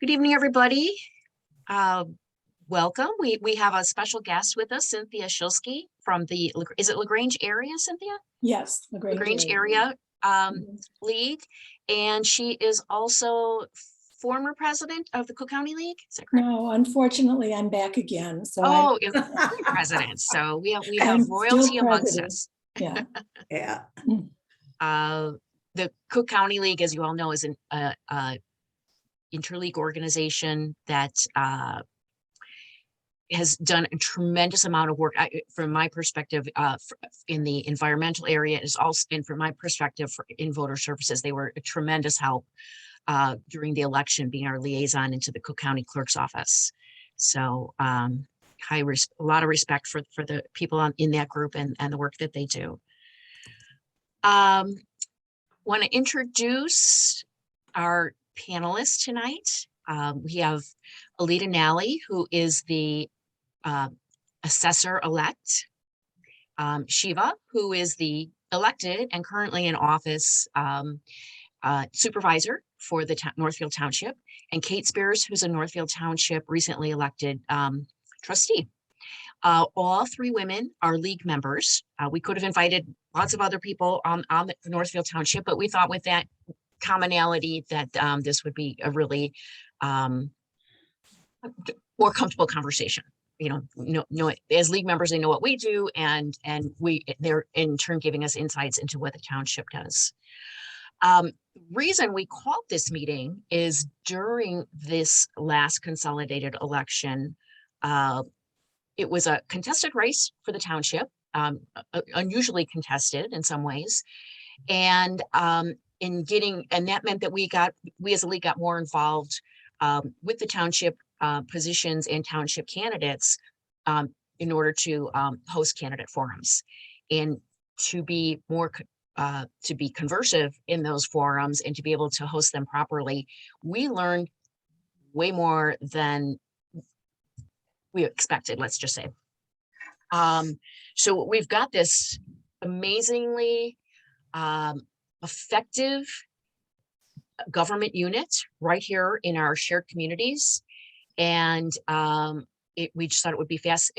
Good evening, everybody. Uh, Welcome. We have a special guest with us, Cynthia Shilsky from the, is it LaGrange area, Cynthia? Yes, LaGrange area League. And she is also former president of the Cook County League. Is that correct? No, unfortunately, I'm back again. So Oh, president. So we have royalty amongst us. Yeah. Yeah. The Cook County League, as you all know, is an interleague organization that has done a tremendous amount of work from my perspective in the environmental area, is also, and from my perspective in voter services, they were a tremendous help during the election, being our liaison into the Cook County Clerk's office. So a lot of respect for the people in that group and the work that they do. Want to introduce our panelists tonight. We have Alida Nally, who is the assessor-elect, Shiva, who is the elected and currently in office supervisor for the Northfield Township, and Kate Spears, who's a Northfield Township recently elected trustee. All three women are league members. We could have invited lots of other people on the Northfield Township, but we thought with that commonality that this would be a really more comfortable conversation. As league members, they know what we do, and they're in turn giving us insights into what the township does. Reason we called this meeting is during this last consolidated election, it was a contested race for the township, unusually contested in some ways, and that meant that we as a league got more involved with the township positions and township candidates in order to host candidate forums and to be more to be conversive in those forums and to be able to host them properly. We learned way more than we expected, let's just say. So we've got this amazingly effective government unit right here in our shared communities. And we just thought it would be fast.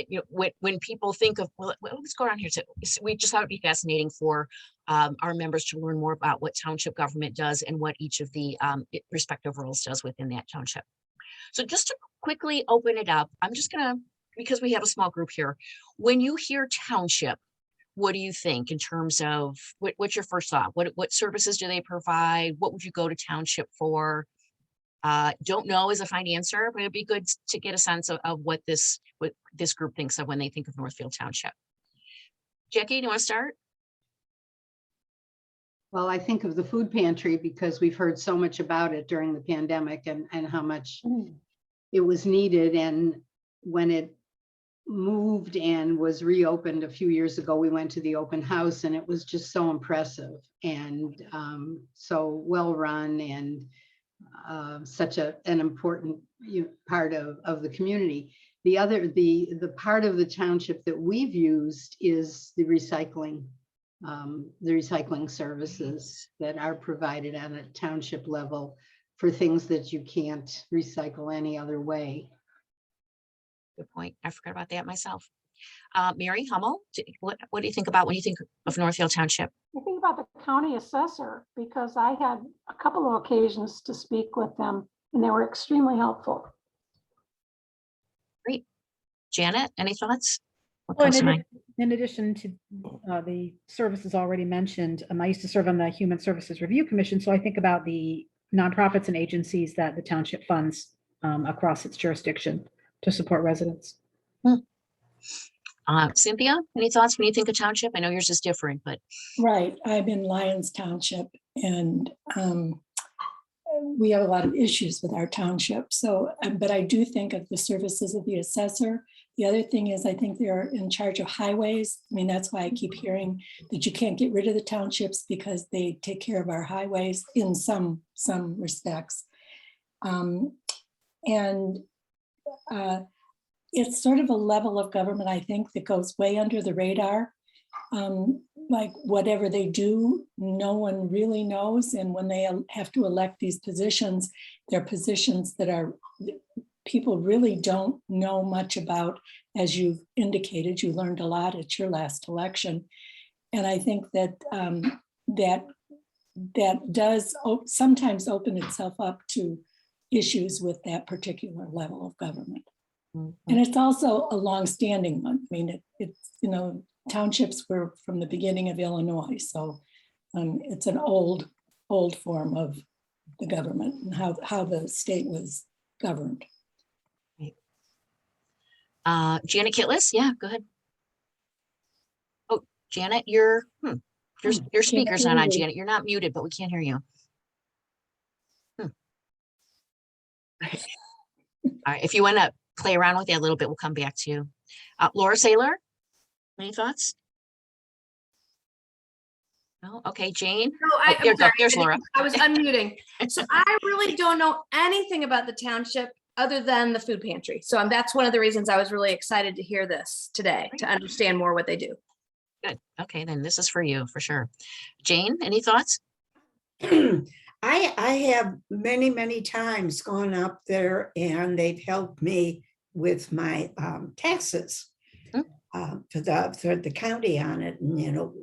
When people think of, well, what's going on here? We just thought it'd be fascinating for our members to learn more about what township government does and what each of the respective roles does within that township. So just to quickly open it up, I'm just gonna, because we have a small group here, when you hear township, what do you think in terms of what's your first thought? What services do they provide? What would you go to township for? Don't know is a fine answer, but it'd be good to get a sense of what this group thinks of when they think of Northfield Township. Jackie, do you want to start? Well, I think of the food pantry because we've heard so much about it during the pandemic and how much it was needed. And when it moved and was reopened a few years ago, we went to the open house and it was just so impressive and so well run and such an important part of the community. The part of the township that we've used is the recycling services that are provided on a township level for things that you can't recycle any other way. Good point. I forgot about that myself. Mary Hummel, what do you think about when you think of Northfield Township? I think about the county assessor because I had a couple of occasions to speak with them and they were extremely helpful. Great. Janet, any thoughts? Well, in addition to the services already mentioned, I used to serve on the Human Services Review Commission, so I think about the nonprofits and agencies that the township funds across its jurisdiction to support residents. Cynthia, any thoughts when you think of township? I know yours is different, but. Right. I'm in Lyons Township and we have a lot of issues with our township. So, but I do think of the services of the assessor. The other thing is I think they're in charge of highways. I mean, that's why I keep hearing that you can't get rid of the townships because they take care of our highways in some respects. It's sort of a level of government, I think, that goes way under the radar. like whatever they do, no one really knows. And when they have to elect these positions, they're positions that are people really don't know much about. As you've indicated, you learned a lot at your last election. And I think that that does sometimes open itself up to issues with that particular level of government. And it's also a long-standing one. I mean, it's, you know, townships were from the beginning of Illinois. So it's an old form of the government and how the state was governed. Janet Kitlis, yeah, go ahead. Oh, Janet, your speaker's not on, Janet. You're not muted, but we can't hear you. All right, if you want to play around with that a little bit, we'll come back to you. Laura Saylor, any thoughts? No, okay, Jane. No, There's Laura. I was unmuting. So I really don't know anything about the township other than the food pantry. So that's one of the reasons I was really excited to hear this today, to understand more what they do. Good. Okay, then this is for you for sure. Jane, any thoughts? I have many times gone up there and they've helped me with my taxes for the county on it. And, you know,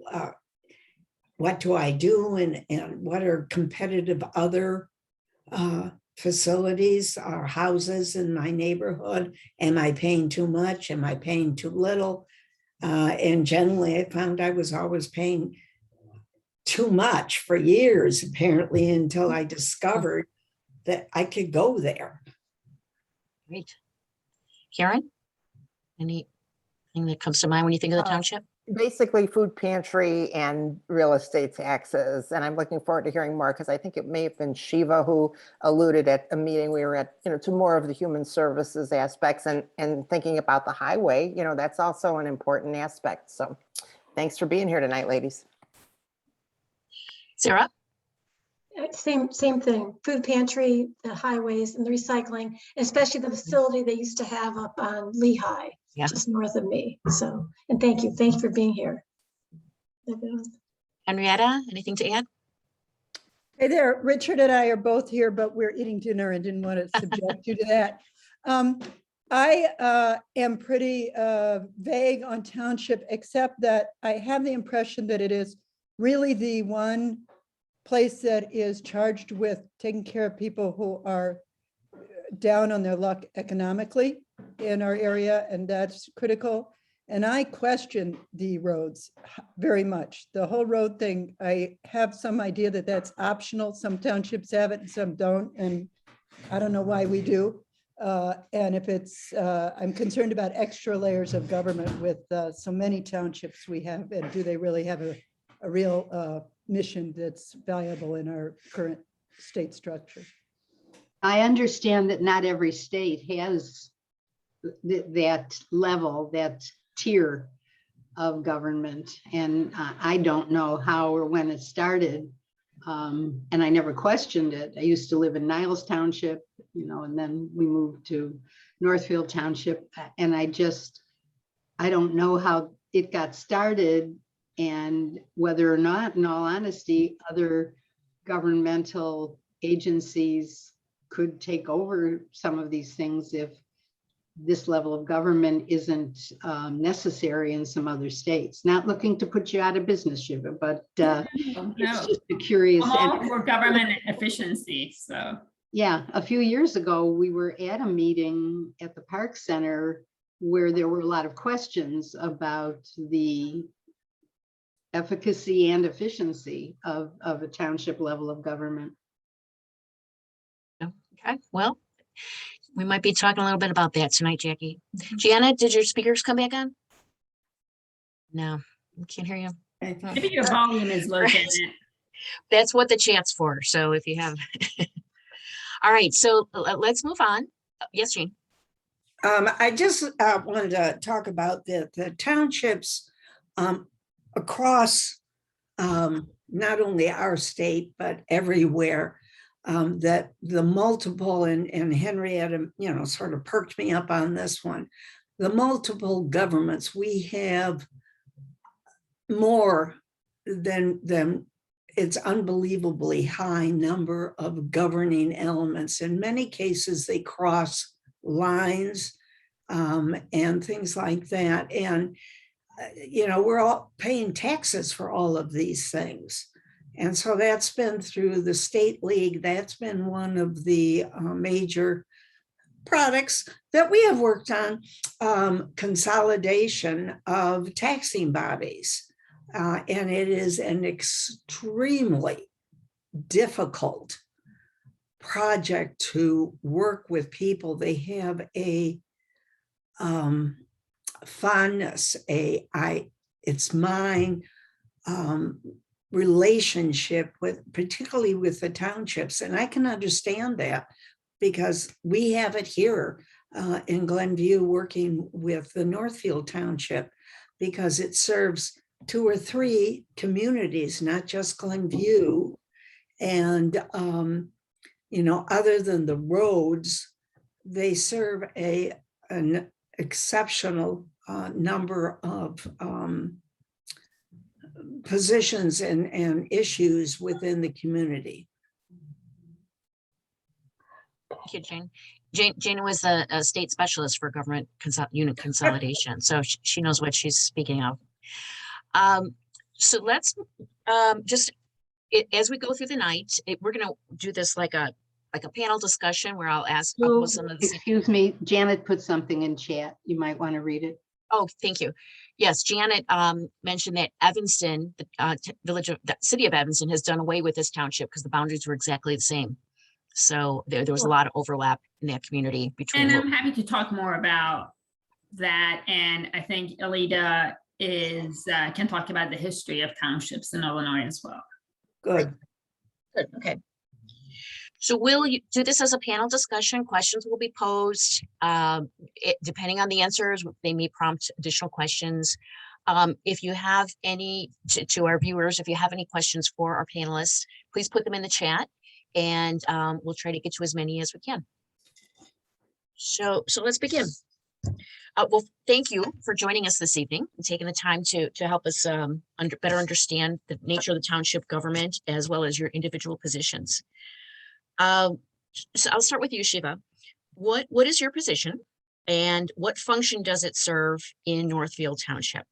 what do I do and what are competitive other facilities or houses in my neighborhood? Am I paying too much? Am I paying too little? And generally I found I was always paying too much for years, apparently, until I discovered that I could go there. Great. Karen, anything that comes to mind when you think of the township? Basically food pantry and real estate taxes. And I'm looking forward to hearing more because I think it may have been Shiva who alluded at a meeting we were at, you know, to more of the human services aspects and thinking about the highway, you know, that's also an important aspect. So thanks for being here tonight, ladies. Sarah? Same thing. Food pantry, the highways and the recycling, especially the facility they used to have up on Lehigh, just north of me. So, and thank you for being here. Henrietta, anything to add? Hey there, Richard and I are both here, but we're eating dinner and didn't want to subject you to that. I am pretty vague on township, except that I have the impression that it is really the one place that is charged with taking care of people who are down on their luck economically in our area, and that's critical. And I question the roads very much. The whole road thing, I have some idea that that's optional. Some townships have it and some don't, and I don't know why we do. And if it's, I'm concerned about extra layers of government with so many townships we have, and do they really have a real mission that's valuable in our current state structure? I understand that not every state has that level, that tier of government. And I don't know how or when it started. And I never questioned it. I used to live in Niles Township, you know, and then we moved to Northfield Township. And I don't know how it got started and whether or not, in all honesty, other governmental agencies could take over some of these things if this level of government isn't necessary in some other states. Not looking to put you out of business, Shiva, but it's just a curious. I'm all for government efficiency, so. Yeah, a few years ago, we were at a meeting at the Park Center where there were a lot of questions about the efficacy and efficiency of a township level of government. Okay, well, we might be talking a little bit about that tonight, Jackie. Janet, did your speakers come back on? No, we can't hear you. Maybe your volume is low, Janet. That's what the chat's for. So if you have, all right, so let's move on. Yes, Jean. I just wanted to talk about the townships across not only our state, but everywhere, that the multiple, and Henrietta, you know, sort of perked me up on this one, the multiple governments we have more than it's unbelievably high number of governing elements. In many cases, they cross lines and things like that. And, we're all paying taxes for all of these things. And so that's been through the state league. That's been one of the major products that we have worked on, consolidation of taxing bodies. And it is an extremely difficult project to work with people. They have a fondness, it's mine relationship with, particularly with the townships. And I can understand that because we have it here in Glenview, working with the Northfield Township, because it serves 2 or 3 communities, not just Glenview. And, other than the roads, they serve an exceptional number of positions and issues within the community. Thank you, Jane. Jane was a state specialist for government unit consolidation, so she knows what she's speaking of. So let's as we go through the night, we're going to do this like a panel discussion where I'll ask. Excuse me, Janet put something in chat. You might want to read it. Oh, thank you. Yes, Janet mentioned that Evanston, the city of Evanston, has done away with this township because the boundaries were exactly the same. So there was a lot of overlap in that community between. And I'm happy to talk more about that. And I think Alida can talk about the history of townships in Illinois as well. Good. Good. Okay. So we'll do this as a panel discussion. Questions will be posed. Depending on the answers, they may prompt additional questions. If you have any, to our viewers, if you have any questions for our panelists, please put them in the chat, and we'll try to get to as many as we can. So let's begin. Well, thank you for joining us this evening and taking the time to help us better understand the nature of the township government as well as your individual positions. So I'll start with you, Shiva. What is your position and what function does it serve in Northfield Township?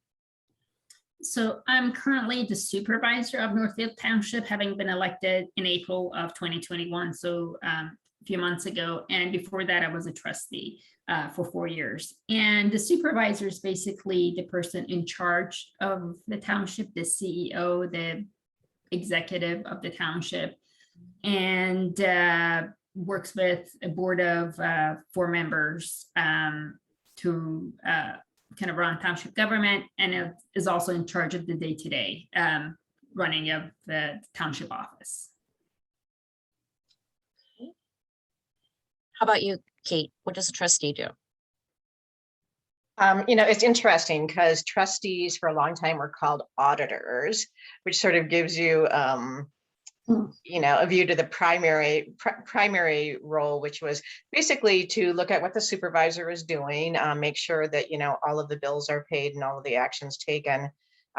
So I'm currently the supervisor of Northfield Township, having been elected in April of 2021, so a few months ago. And before that, I was a trustee for 4 years. And the supervisor is basically the person in charge of the township, the CEO, the executive of the township, and works with a board of 4 members to kind of run township government, and it is also in charge of the day-to-day running of the township office. How about you, Kate? What does a trustee do? It's interesting because trustees for a long time were called auditors, which sort of gives you, a view to the primary role, which was basically to look at what the supervisor is doing, make sure that, all of the bills are paid and all of the actions taken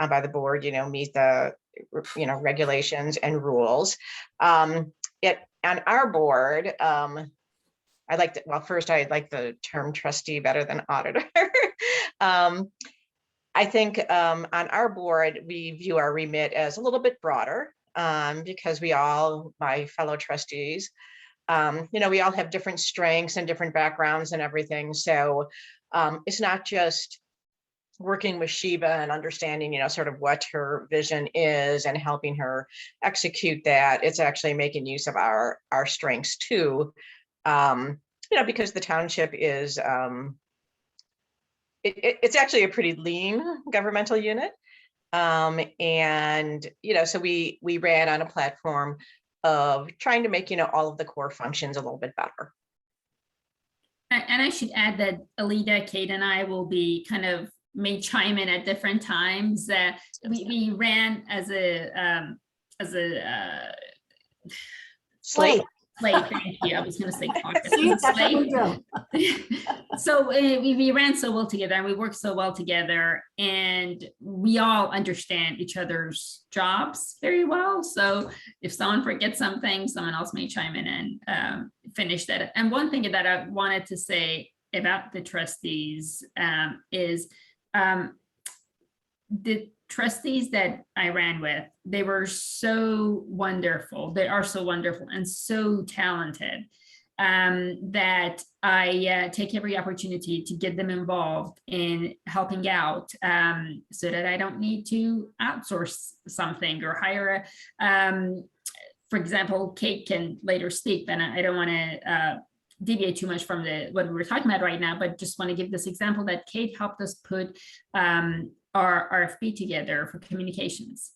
by the board, meet the, regulations and rules. On our board, I like the term trustee better than auditor. I think on our board, we view our remit as a little bit broader because my fellow trustees, we all have different strengths and different backgrounds and everything. So it's not just working with Shiva and understanding, sort of what her vision is and helping her execute that. It's actually making use of our strengths too. Because the township is, it's actually a pretty lean governmental unit. So we ran on a platform of trying to make, all of the core functions a little bit better. And I should add that Alida, Kate, and I will be may chime in at different times. We ran as a slate. Thank you. I was going to say caucus. See, that's what we do. So we ran so well together and we worked so well together, and we all understand each other's jobs very well. So if someone forgets something, someone else may chime in and finish that. And one thing that I wanted to say about the trustees is the trustees that I ran with, they were so wonderful. They are so wonderful and so talented. That I take every opportunity to get them involved in helping out, so that I don't need to outsource something or hire for example, Kate can later speak, but I don't want to deviate too much from what we were talking about right now, but just want to give this example that Kate helped us put our RFP together for communications.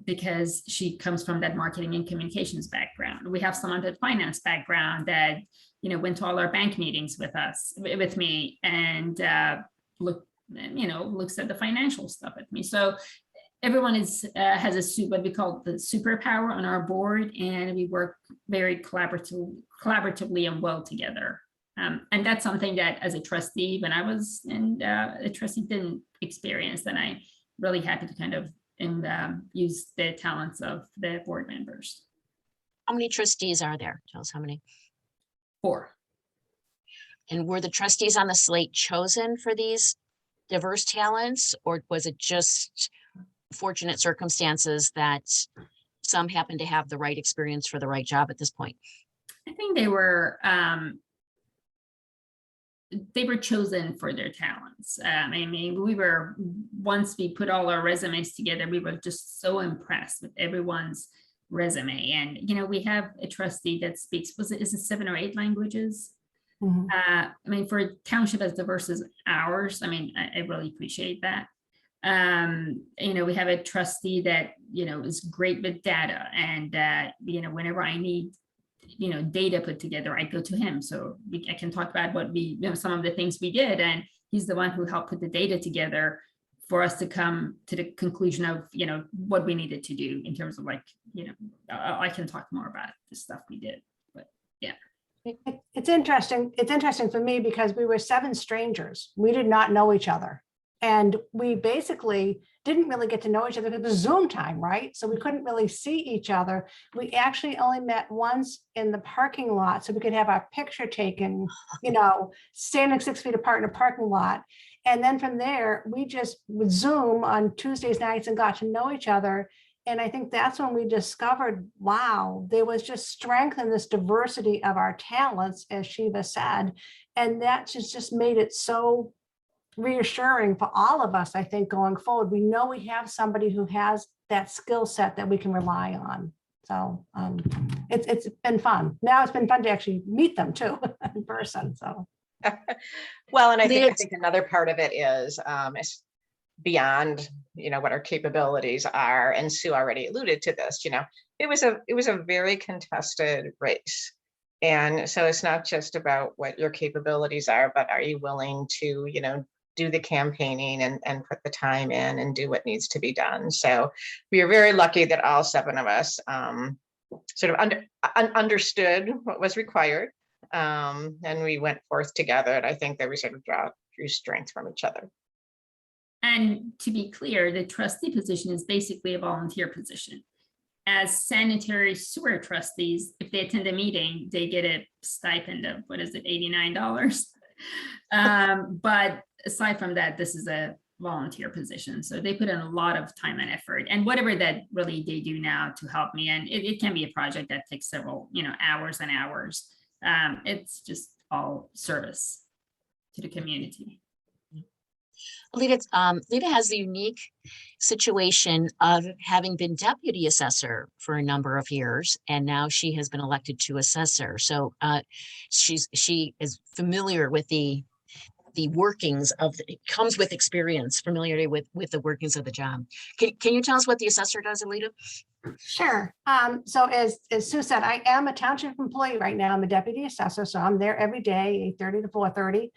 Because she comes from that marketing and communications background. We have someone with finance background that, went to all our bank meetings with me, and looks at the financial stuff with me. So everyone has what we call the superpower on our board, and we work very collaboratively and well together. And that's something that, as a trustee, when I was a trustee, didn't experience, and I'm really happy to kind of use the talents of the board members. How many trustees are there? Tell us how many. 4. And were the trustees on the slate chosen for these diverse talents, or was it just fortunate circumstances that some happen to have the right experience for the right job at this point? I think they were chosen for their talents. I mean, once we put all our resumes together, we were just so impressed with everyone's resume. And, we have a trustee that speaks, is it 7 or 8 languages? Mhm. I mean, for a township as diverse as ours, I mean, I really appreciate that. We have a trustee that, is great with data, and whenever I need data put together, I go to him. So I can talk about what some of the things we did, and he's the one who helped put the data together for us to come to the conclusion of, what we needed to do in terms of I can talk more about the stuff we did, but yeah. It's interesting. It's interesting for me because we were 7 strangers. We did not know each other. And we basically didn't really get to know each other because it was Zoom time, right? So we couldn't really see each other. We actually only met once in the parking lot so we could have our picture taken, standing 6 feet apart in a parking lot. And then from there, we just would Zoom on Tuesdays nights and got to know each other. And I think that's when we discovered, wow, there was just strength in this diversity of our talents, as Shiva said. And that just made it so reassuring for all of us, I think, going forward. We know we have somebody who has that skill set that we can rely on. So it's been fun. Now it's been fun to actually meet them too in person. So. Well, and I think another part of it is beyond, what our capabilities are. And Sue already alluded to this, it was a very contested race. And so it's not just about what your capabilities are, but are you willing to, do the campaigning and put the time in and do what needs to be done. So we are very lucky that all 7 of us sort of understood what was required. And we went forth together. And I think that we sort of drew strength from each other. And to be clear, the trustee position is basically a volunteer position. As sanitary sewer trustees, if they attend a meeting, they get a stipend of, $89. But aside from that, this is a volunteer position. So they put in a lot of time and effort, and whatever that really they do now to help me. And it can be a project that takes several, hours and hours. It's just all service to the community. Alida has the unique situation of having been deputy assessor for a number of years, and now she has been elected to assessor. So she is familiar with the workings of it comes with experience, familiarity with the workings of the job. Can you tell us what the assessor does, Alida? Sure. So as Sue said, I am a township employee right now. I'm a deputy assessor, so I'm there every day, 8:30 to 4:30.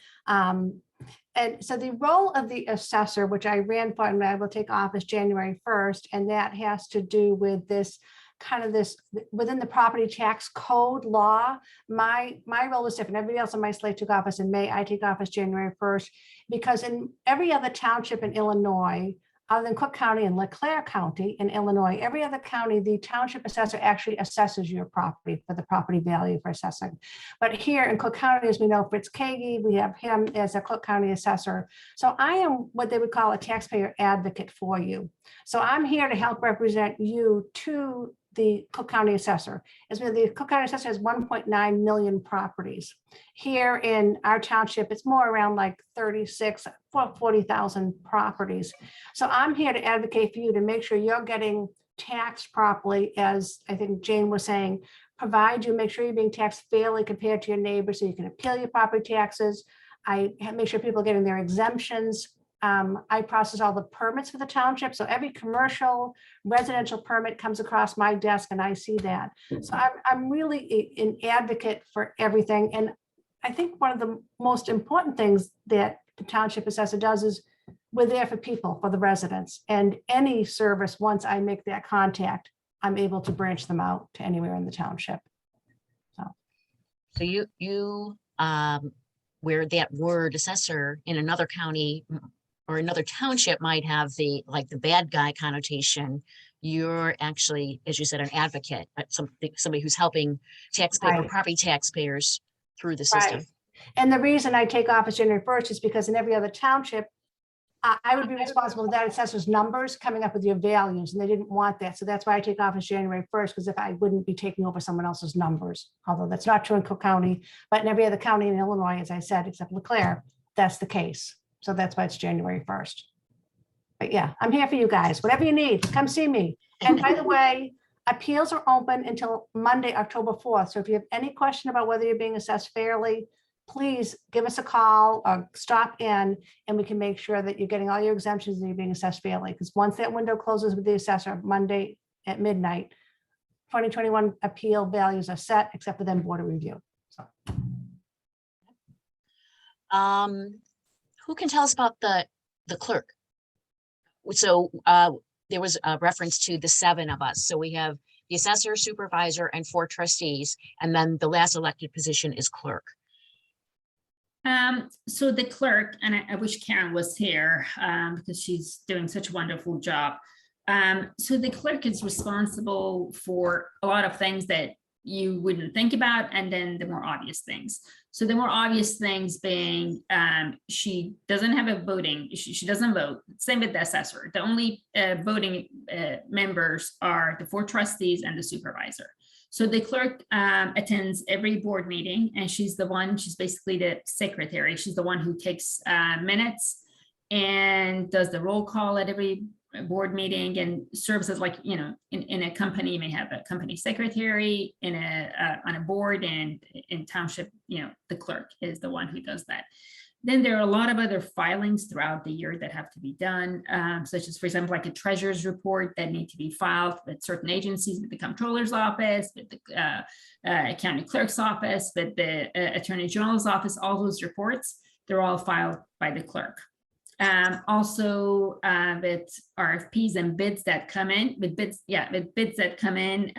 And so the role of the assessor, which I ran for and I will take office January 1st, and that has to do with this kind of this within the property tax code law. My role is different. Everybody else on my slate took office in May. I take office January 1st, because in every other township in Illinois, other than Cook County and LeClaire County in Illinois, every other county, the township assessor actually assesses your property for the property value for assessing. But here in Cook County, as we know, Fritz Kagi, we have him as a Cook County assessor. So I am what they would call a taxpayer advocate for you. So I'm here to help represent you to the Cook County assessor. As well, the Cook County assessor has 1.9 million properties. Here in our township, it's more around like 40,000 properties. So I'm here to advocate for you to make sure you're getting taxed properly, as I think Jane was saying, provide you, make sure you're being taxed fairly compared to your neighbors so you can appeal your property taxes. I make sure people are getting their exemptions. I process all the permits for the township. So every commercial, residential permit comes across my desk and I see that. So I'm really an advocate for everything. And I think one of the most important things that the township assessor does is we're there for people, for the residents, and any service, once I make that contact, I'm able to branch them out to anywhere in the township. So you where that word assessor in another county or another township might have the bad guy connotation, you're actually, as you said, an advocate, somebody who's helping taxpayer, Right. property taxpayers through the system. Right. And the reason I take office January 1st is because in every other township, I would be responsible for that assessor's numbers coming up with your values, and they didn't want that. So that's why I take office January 1st, because if I wouldn't be taking over someone else's numbers, although that's not true in Cook County, but in every other county in Illinois, as I said, except LeClaire, that's the case. So that's why it's January 1st. But yeah, I'm here for you guys. Whatever you need, come see me. And by the way, appeals are open until Monday, October 4th. So if you have any question about whether you're being assessed fairly, please give us a call or stop in, and we can make sure that you're getting all your exemptions and you're being assessed fairly. Because once that window closes with the assessor Monday at midnight, 2021 appeal values are set, except for then board of review. So. Who can tell us about the clerk? So there was a reference to the 7 of us. So we have the assessor, supervisor, and 4 trustees, and then the last elected position is clerk. So the clerk, and I wish Karen was here because she's doing such a wonderful job. So the clerk is responsible for a lot of things that you wouldn't think about, and then the more obvious things. So the more obvious things being she doesn't have a voting, she doesn't vote. Same with the assessor. The only voting members are the 4 trustees and the supervisor. So the clerk attends every board meeting, and she's basically the secretary. She's the one who takes minutes and does the roll call at every board meeting, and serves as, like, you know, in a company, you may have a company secretary on a board, and in township, you know, the clerk is the one who does that. Then there are a lot of other filings throughout the year that have to be done, such as, for example, like a treasurer's report that need to be filed with certain agencies, with the comptroller's office, with the county clerk's office, with the attorney general's office. All those reports, they're all filed by the clerk. Also with RFPs and bids that come in, with bids that come in,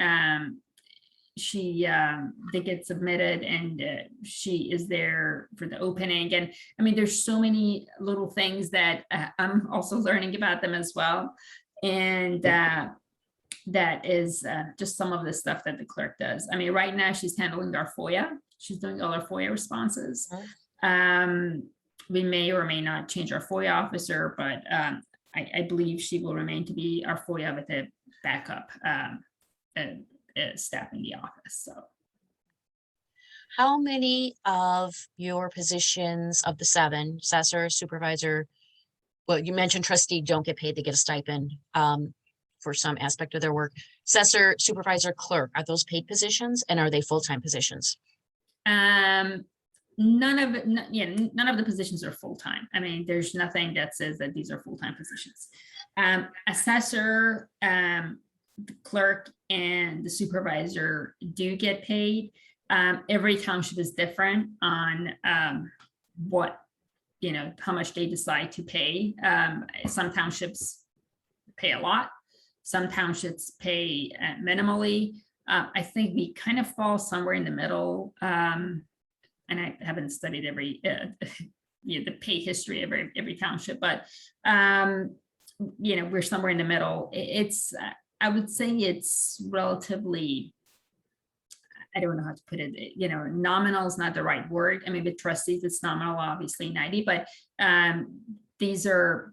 they get submitted, and she is there for the opening. And I mean, there's so many little things that I'm also learning about them as well. And that is just some of the stuff that the clerk does. I mean, right now she's handling our FOIA. She's doing all our FOIA responses. We may or may not change our FOIA officer, but I believe she will remain to be our FOIA with a backup staff in the office. So, how many of your positions of the 7, assessor, supervisor, well, you mentioned trustee don't get paid, they get a stipend for some aspect of their work. Assessor, supervisor, clerk, are those paid positions, and are they full-time positions? None of the positions are full-time. I mean, there's nothing that says that these are full-time positions. Assessor, the clerk, and the supervisor do get paid. Every township is different on what, you know, how much they decide to pay. Some townships pay a lot. Some townships pay minimally. I think we kind of fall somewhere in the middle. And I haven't studied every the pay history of every township, but we're somewhere in the middle. It's I would say it's relatively, I don't know how to put it, nominal is not the right word. I mean, with trustees, it's nominal, obviously 90, but these are,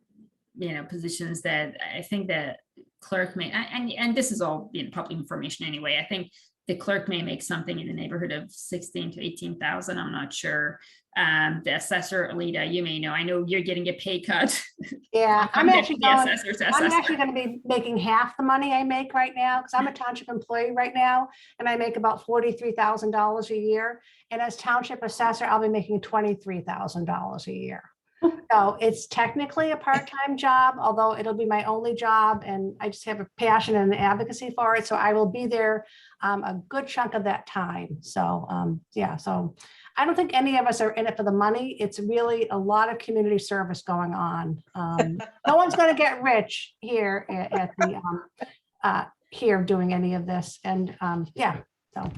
positions that I think that clerk may, and this is all public information anyway. I think the clerk may make something in the neighborhood of 16 to 18,000. I'm not sure. The assessor, Alida, you may know. I know you're getting a pay cut. Yeah, I'm actually going to be be making half the money I make right now because I'm a township employee right now, and I make about $43,000 a year. And as township assessor, I'll be making $23,000 a year. So it's technically a part-time job, although it'll be my only job, and I just have a passion and an advocacy for it. So I will be there a good chunk of that time. So yeah, so I don't think any of us are in it for the money. It's really a lot of community service going on. No one's going to get rich here at the here doing any of this, and yeah, so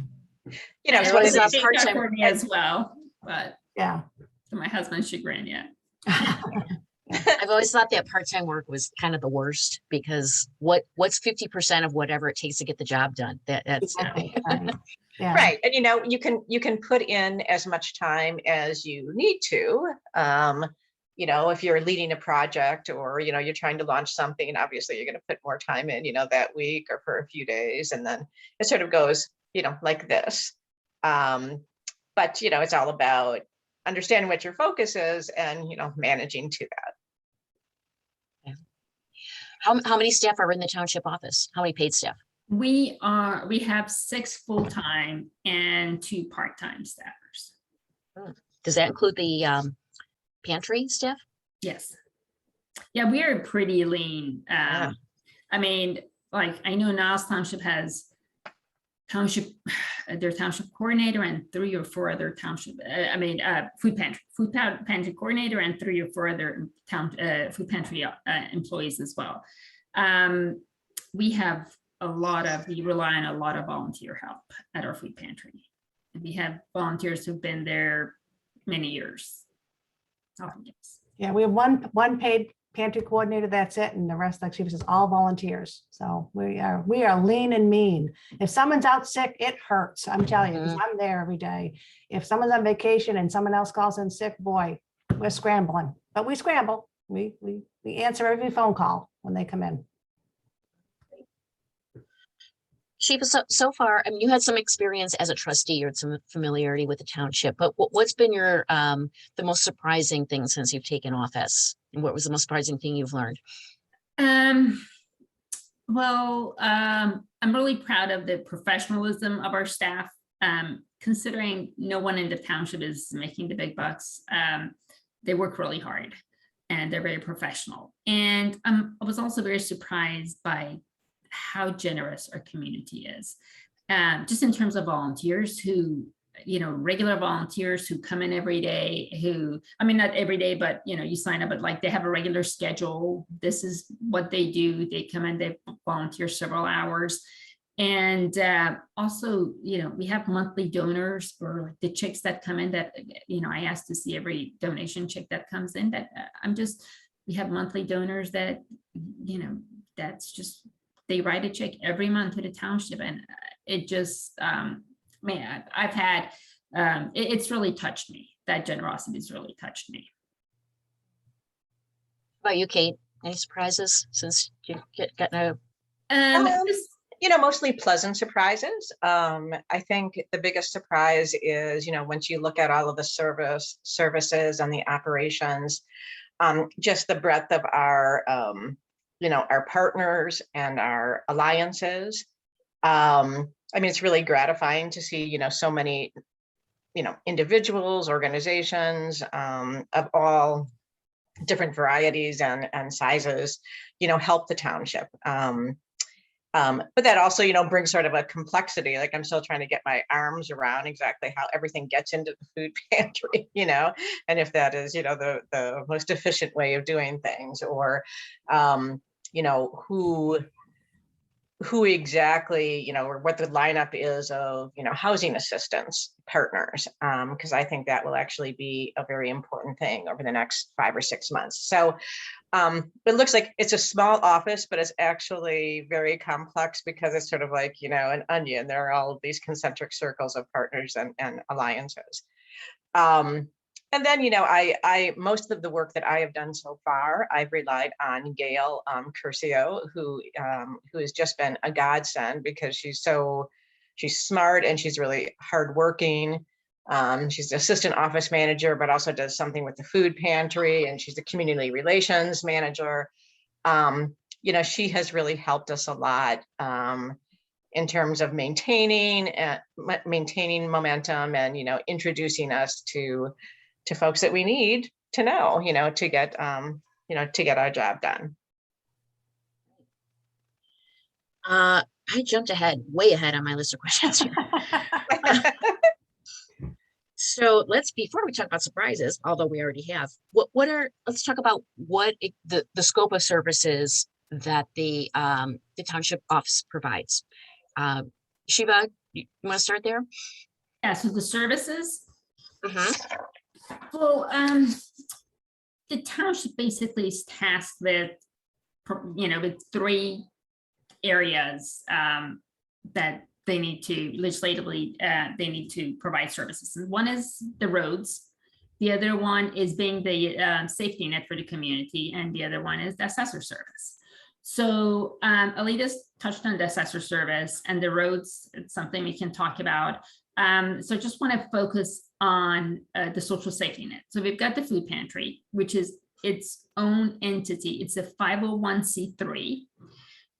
it's part-time for me as well, but yeah, to my husband's chagrin, yeah. I've always thought that part-time work was kind of the worst, because what's 50% of whatever it takes to get the job done? That's exactly. Right. Yeah. Right. And you can put in as much time as you need to. If you're leading a project, or you're trying to launch something, and obviously you're going to put more time in, that week or for a few days, and then it sort of goes, like this. But it's all about understanding what your focus is and managing to that. Yeah. How many staff are in the township office? How many paid staff? We have 6 full-time and 2 part-time staffers. Does that include the pantry staff? Yes. Yeah, we are pretty lean. Yeah. I mean, like, I know Niles Township has their township coordinator and 3 or 4 other township, food pantry coordinator and 3 or 4 other food pantry employees as well. We rely on a lot of volunteer help at our food pantry. And we have volunteers who've been there many years. Yeah, we have one paid pantry coordinator, that's it, and the rest, like Shiva says, all volunteers. So we are lean and mean. If someone's out sick, it hurts. I'm telling you, 'cause I'm there every day. If someone's on vacation and someone else calls in sick, boy, we're scrambling. But we scramble. We answer every phone call when they come in. Shiva, so far, I mean, you had some experience as a trustee, you had some familiarity with the township, but what's been your the most surprising thing since you've taken office? And what was the most surprising thing you've learned? Well, I'm really proud of the professionalism of our staff. Considering no one in the township is making the big bucks, they work really hard and they're very professional. And I was also very surprised by how generous our community is, just in terms of volunteers who, regular volunteers who come in every day, not every day, but, you sign up, but like they have a regular schedule. This is what they do. They come in, they volunteer several hours. And also, we have monthly donors for the checks that come in that, I ask to see every donation check that comes in, that we have monthly donors that, that's just, they write a check every month to the township, and it just, I've had, it's really touched me. That generosity has really touched me. How about you, Kate? Any surprises since you gotten a? Mostly pleasant surprises. I think the biggest surprise is, once you look at all of the services and the operations, just the breadth of our partners and our alliances. It's really gratifying to see, so many, individuals, organizations of all different varieties and sizes, help the township. But that also, brings sort of a complexity. Like, I'm still trying to get my arms around exactly how everything gets into the food pantry, and if that is, the most efficient way of doing things, or, who who exactly, you know, or what the lineup is of, you know, housing assistance partners, because I think that will actually be a very important thing over the next 5 or 6 months. So it looks like it's a small office, but it's actually very complex because it's sort of like, you know, an onion. There are all of these concentric circles of partners and alliances. And then, you know, I most of the work that I have done so far, I've relied on Gail Curcio, who has just been a godsend because she's smart and she's really hardworking. She's the assistant office manager, but also does something with the food pantry, and she's the community relations manager. You know, she has really helped us a lot in terms of maintaining momentum and, you know, introducing us to folks that we need to know, you know, to get our job done. I jumped way ahead on my list of questions here. So before we talk about surprises, although we already have, let's talk about the scope of services that the township office provides. Shiva, you want to start there? Yeah, so the services. Mm-hmm. Well, the township basically is tasked with, you know, with 3 areas that they need to legislatively, they need to provide services. And one is the roads. The other one is being the safety net for the community. And the other one is the assessor service. So Alida's touched on the assessor service, and the roads, it's something we can talk about. So I just want to focus on the social safety net. So we've got the food pantry, which is its own entity. It's a 501c3.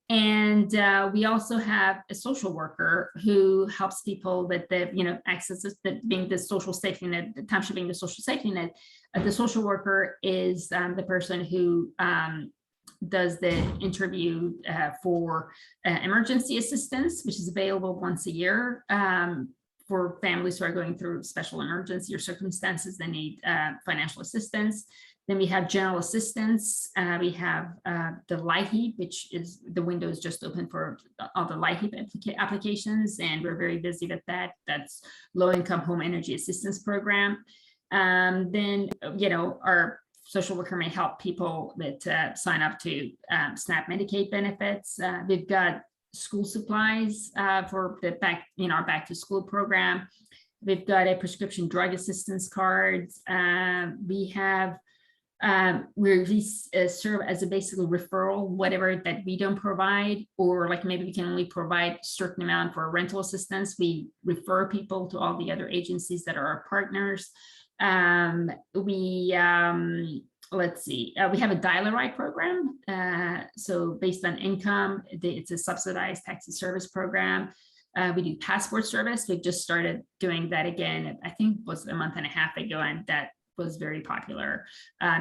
And we also have a social worker who helps people with the, you know, access to being the social safety net, the township being the social safety net. The social worker is the person who does the interview for emergency assistance, which is available once a year for families who are going through special emergency or circumstances that need financial assistance. Then we have general assistance. We have the LIHEAP, which is the window is just open for all the LIHEAP applications, and we're very busy with that. That's low income home energy assistance program. Then, you know, our social worker may help people that sign up to SNAP Medicaid benefits. We've got school supplies for the our back to school program. We've got a prescription drug assistance card. We have we serve as a basically referral, whatever that we don't provide, or like maybe we can only provide a certain amount for rental assistance. We refer people to all the other agencies that are our partners. Let's see, we have a dial-a-ride program. So based on income, it's a subsidized taxi service program. We do passport service. We've just started doing that again. I think it was a month and a half ago, and that was very popular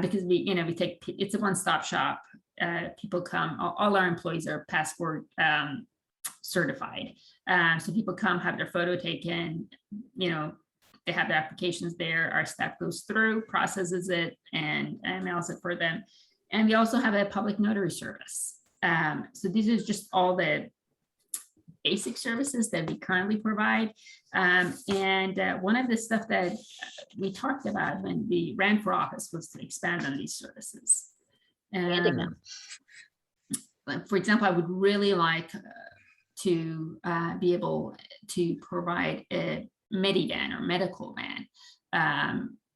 because we take, it's a one-stop shop. People come, all our employees are passport certified. So people come, have their photo taken, they have their applications there. Our staff goes through, processes it, and mails it for them. And we also have a public notary service. So these are just all the basic services that we currently provide. And one of the stuff that we talked about when we ran for office was to expand on these services. For example, I would really like to be able to provide a Medivan or medical van,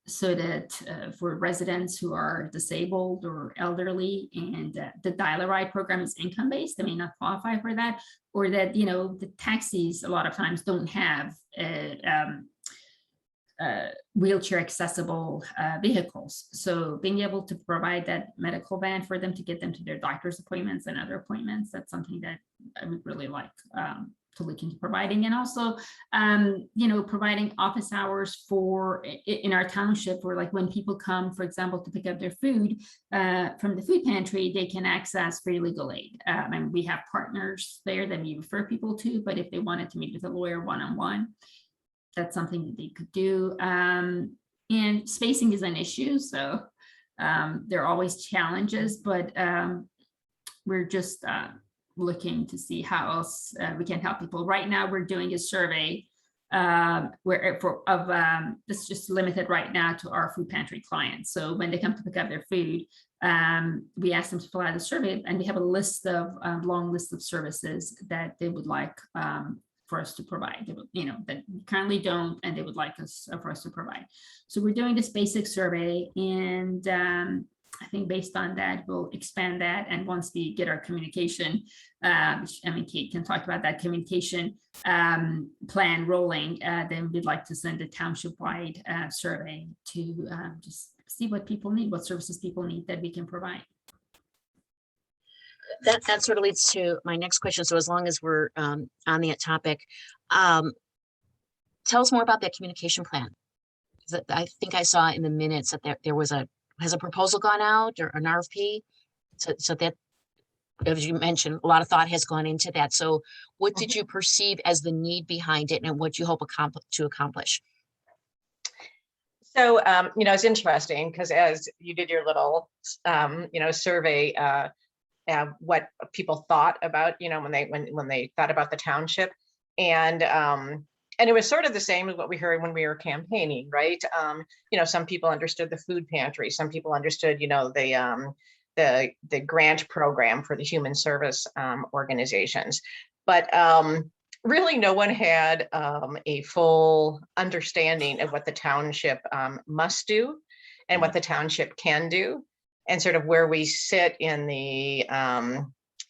so that for residents who are disabled or elderly, and the dial-a-ride program is income-based, they may not qualify for that, or that the taxis a lot of times don't have wheelchair accessible vehicles. So being able to provide that medical van for them to get them to their doctor's appointments and other appointments, that's something that I would really like to look into providing. And also providing office hours for in our township, where like when people come, for example, to pick up their food from the food pantry, they can access free legal aid. And we have partners there that we refer people to, but if they wanted to meet with a lawyer one-on-one, that's something that they could do. And spacing is an issue, so there are always challenges, but we're just looking to see how else we can help people. Right now, we're doing a survey it's just limited right now to our food pantry clients. So when they come to pick up their food, we ask them to fill out a survey, and we have a list of long list of services that they would like for us to provide. They would, that we currently don't, and they would like us for us to provide. So we're doing this basic survey, and I think based on that, we'll expand that. And once we get our communication, Kate can talk about that communication plan rolling, then we'd like to send a township-wide survey to just see what people need, what services people need that we can provide. That sort of leads to my next question. So as long as we're on that topic, tell us more about that communication plan. I think I saw in the minutes that there was has a proposal gone out, or an RFP? So that, as you mentioned, a lot of thought has gone into that. So what did you perceive as the need behind it, and what you hope to accomplish? So, it's interesting because as you did your little, survey, what people thought about, when they thought about the township, and it was sort of the same as what we heard when we were campaigning, right? Some people understood the food pantry. Some people understood, the grant program for the human service organizations. But really, no one had a full understanding of what the township must do and what the township can do, and sort of where we sit in the,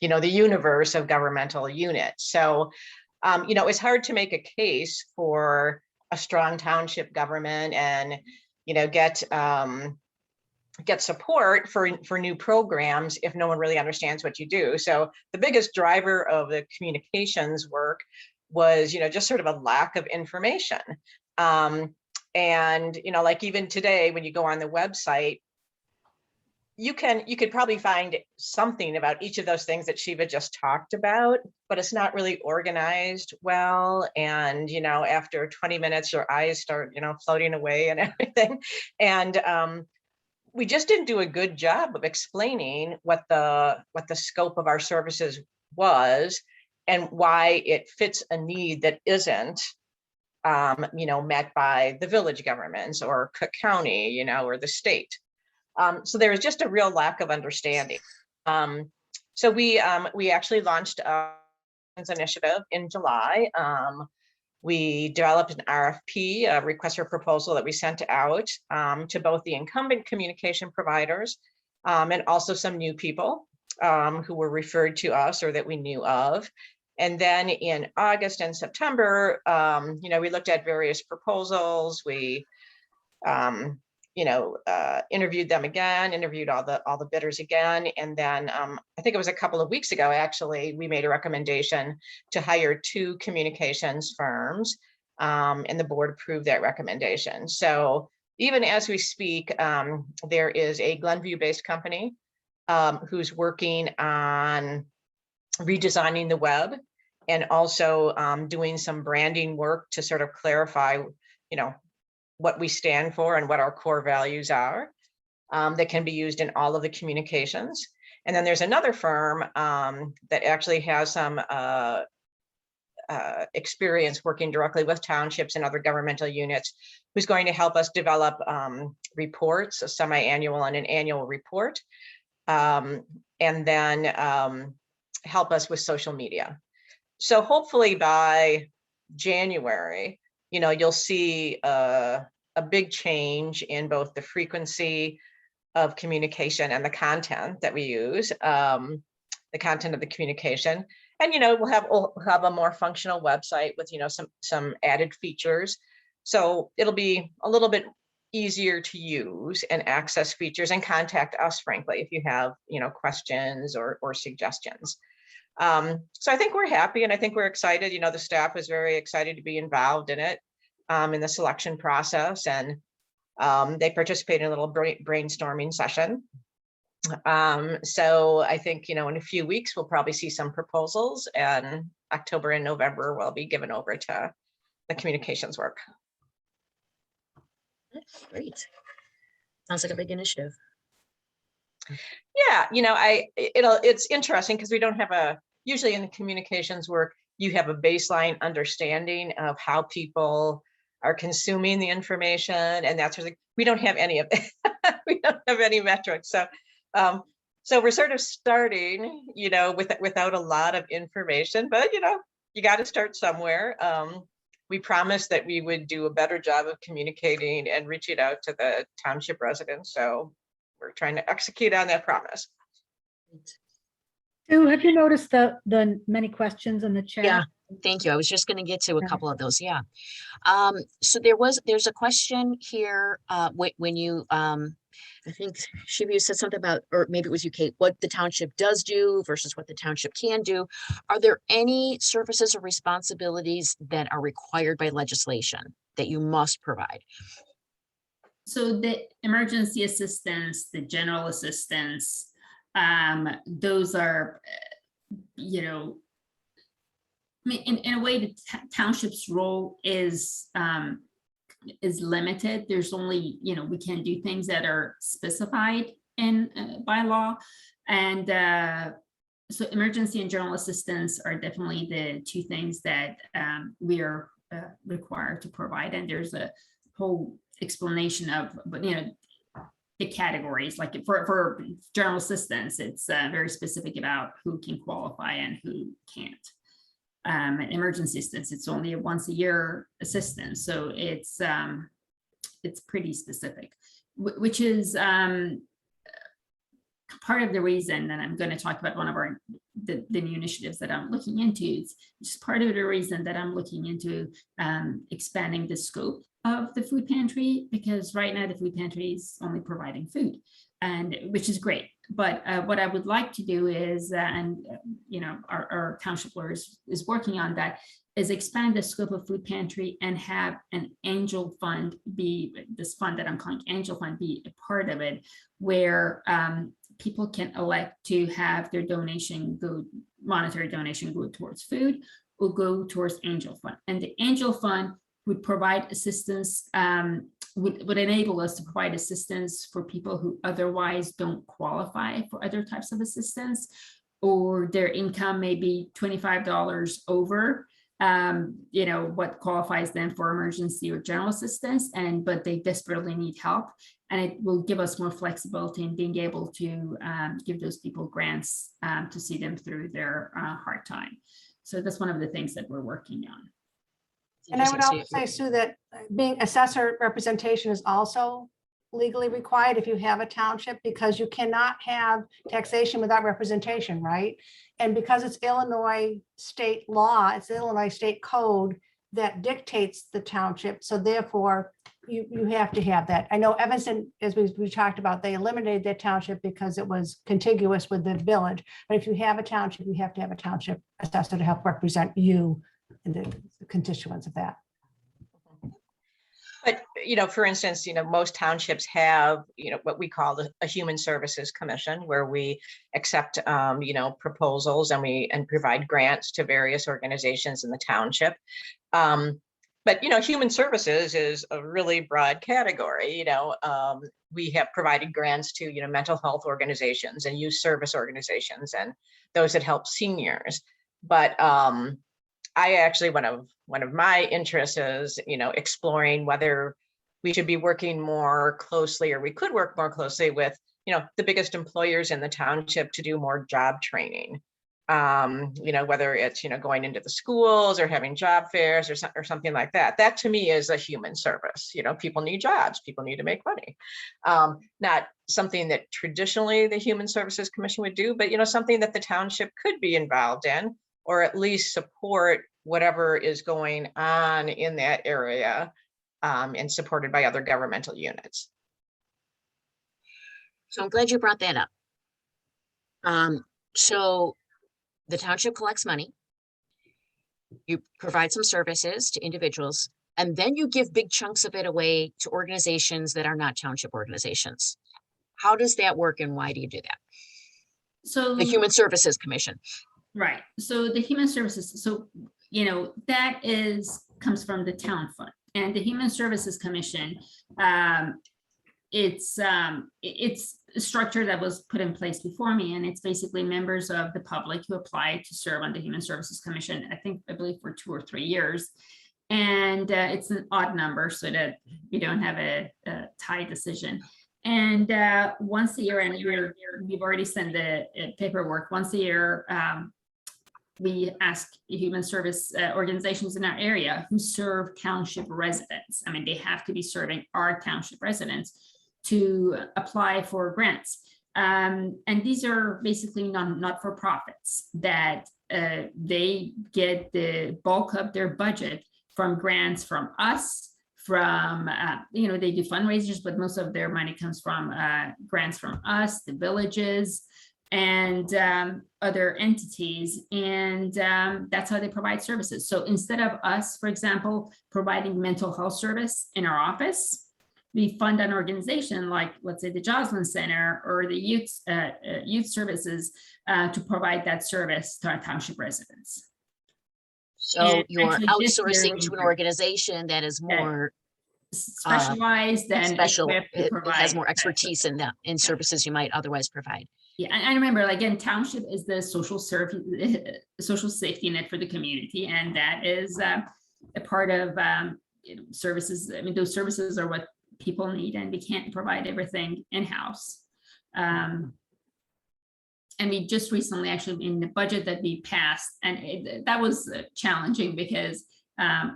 the universe of governmental units. So, it's hard to make a case for a strong township government and, get support for new programs if no one really understands what you do. So the biggest driver of the communications work was, just sort of a lack of information. And, like even today, when you go on the website, you could probably find something about each of those things that Shiva just talked about, but it's not really organized well. And, after 20 minutes, your eyes start, floating away and everything. And we just didn't do a good job of explaining what the scope of our services was and why it fits a need that isn't, met by the village governments or Cook County, or the state. So there was just a real lack of understanding. So we actually launched an initiative in July. We developed an RFP, a request for proposal, that we sent out to both the incumbent communication providers and also some new people who were referred to us or that we knew of. And then in August and September, we looked at various proposals. We interviewed them again, interviewed all the bidders again. And then I think it was a couple of weeks ago, actually, we made a recommendation to hire 2 communications firms, and the board approved that recommendation. So even as we speak, there is a Glenview-based company who's working on redesigning the web and also doing some branding work to sort of clarify, what we stand for and what our core values are, that can be used in all of the communications. And then there's another firm that actually has some experience working directly with townships and other governmental units, who's going to help us develop reports, a semi-annual and an annual report, and then help us with social media. So hopefully by January, you'll see a big change in both the frequency of communication and the content that we use, the content of the communication. And, we'll have a more functional website with, some added features. So it'll be a little bit easier to use and access features and contact us, frankly, if you have, questions or suggestions. So I think we're happy and I think we're excited. The staff was very excited to be involved in it, in the selection process, and they participated in a little brainstorming session. So I think, in a few weeks, we'll probably see some proposals, and October and November will be given over to the communications work. That's great. Sounds like a big initiative. Yeah, it's interesting because we don't have usually in the communications work, you have a baseline understanding of how people are consuming the information and that sort of thing. We don't have any of it. We don't have any metrics. So so we're sort of starting, you know, without a lot of information, but you know, you got to start somewhere. We promised that we would do a better job of communicating and reaching out to the township residents. So we're trying to execute on that promise. Sue, have you noticed the many questions in the chat? Yeah, thank you. I was just going to get to a Okay. couple of those. Yeah. So there's a question here, when you, I think Shiva, you said something about, or maybe it was you, Kate, what the township does do versus what the township can do. Are there any services or responsibilities that are required by legislation that you must provide? So the emergency assistance, the general assistance, those are, you know, I mean, in a way, the township's role is limited. There's only, you know, we can do things that are specified in by law, and so emergency and general assistance are definitely the two things that we are required to provide. And there's a whole explanation of, but you know, the categories. Like for general assistance, it's very specific about who can qualify and who can't. Emergency assistance, it's only a once a year assistance, so it's pretty specific, which is part of the reason that I'm going to talk about one of the new initiatives that I'm looking into. It's just part of the reason that I'm looking into expanding the scope of the food pantry, because right now the food pantry is only providing food, and which is great. But what I would like to do is, you know, our township lawyer is working on that, is expand the scope of food pantry and have an angel fund be, this fund that I'm calling angel fund, be a part of it, where people can elect to have their donation go, monetary donation go towards food or go towards angel fund. And the angel fund would provide assistance, would enable us to provide assistance for people who otherwise don't qualify for other types of assistance, or their income may be $25 over, you know, what qualifies them for emergency or general assistance, but they desperately need help. And it will give us more flexibility in being able to give those people grants to see them through their hard time. So that's one of the things that we're working on. And I would also say, Sue, that being assessor representation is also legally required if you have a township, because you cannot have taxation without representation, right? And because it's Illinois state law, it's Illinois state code that dictates the township. So therefore, you have to have that. I know Evanston, as we talked about, they eliminated their township because it was contiguous with the village. But if you have a township, you have to have a township assessor to help represent you and the constituents of that. But, you know, for instance, you know, most townships have, you know, what we call a human services commission, where we accept, you know, proposals and provide grants to various organizations in the township. But, you know, human services is a really broad category. You know, we have provided grants to, you know, mental health organizations and youth service organizations and those that help seniors. But I actually, one of my interests is, you know, exploring whether we should be working more closely, or we could work more closely with, you know, the biggest employers in the township to do more job training. You know, whether it's, you know, going into the schools or having job fairs or something like that. That to me is a human service. You know, people need jobs, people need to make money. Not something that traditionally the Human Services Commission would do, but, you know, something that the township could be involved in, or at least support whatever is going on in that area, and supported by other governmental units. So I'm glad you brought that up. So the township collects money, you provide some services to individuals, and then you give big chunks of it away to organizations that are not township organizations. How does that work, and why do you do that? So The Human Services Commission. Right. So the human services, so, you know, that comes from the town fund, and the Human Services Commission it's a structure that was put in place before me, and it's basically members of the public who apply to serve on the Human Services Commission, I believe for 2 or 3 years. And it's an odd number so that we don't have a tie decision. And once a year, and we've already sent the paperwork, once a year, we ask human service organizations in our area who serve township residents. I mean, they have to be serving our township residents to apply for grants. And these are basically not-for-profits that they get the bulk of their budget from grants from us, from, they do fundraisers, but most of their money comes from grants from us, the villages, and other entities. And that's how they provide services. So instead of us, for example, providing mental health service in our office, we fund an organization like, let's say, the Joslin Center or the youth services to provide that service to our township residents. So you're actually this year outsourcing we to an increased- organization that is more specialized and special, equipped to it has provide more that expertise in that, in services you might otherwise provide. Yeah, and remember, again, township is the social safety net for the community, and that is a part of services. I mean, those services are what people need, and we can't provide everything in-house. And we just recently, actually, in the budget that we passed, and that was challenging because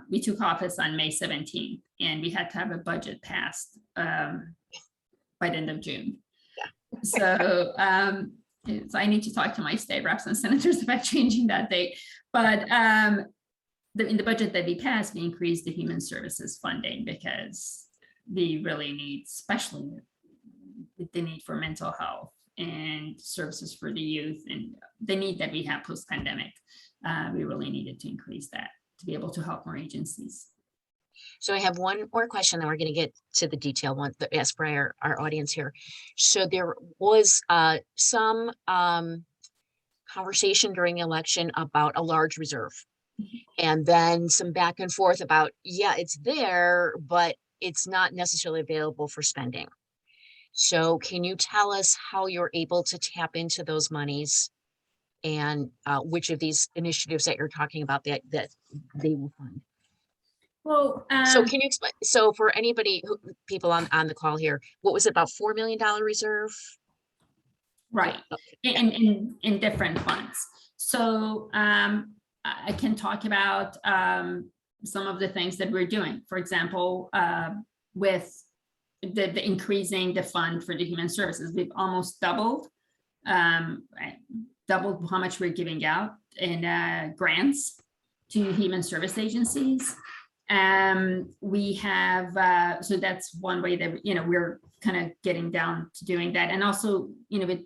we took office on May 17th, and we had to have a budget passed by the end of June. So, so I need to talk to my state reps and senators about changing that date. But in the budget that we passed, we increased the human services funding because we really need, especially the need for mental health and services for the youth and the need that we have post-pandemic. We really needed to increase that to be able to help more agencies. So I have one more question, then we're going to get to the detail one that asked by our audience here. So there was some conversation during the election about a large reserve, and then some back and forth about, yeah, it's there, but it's not necessarily available for spending. So can you tell us how you're able to tap into those monies, and which of these initiatives that you're talking about that they will fund? Well, so can you explain? So for anybody, people on the call here, what was it, about $4 million reserve? Right, in different funds. So I can talk about some of the things that we're doing. For example, with the increasing the fund for the human services, we've almost doubled how much we're giving out in grants to human service agencies. We have, so that's one way that, we're kind of getting down to doing that. And also, with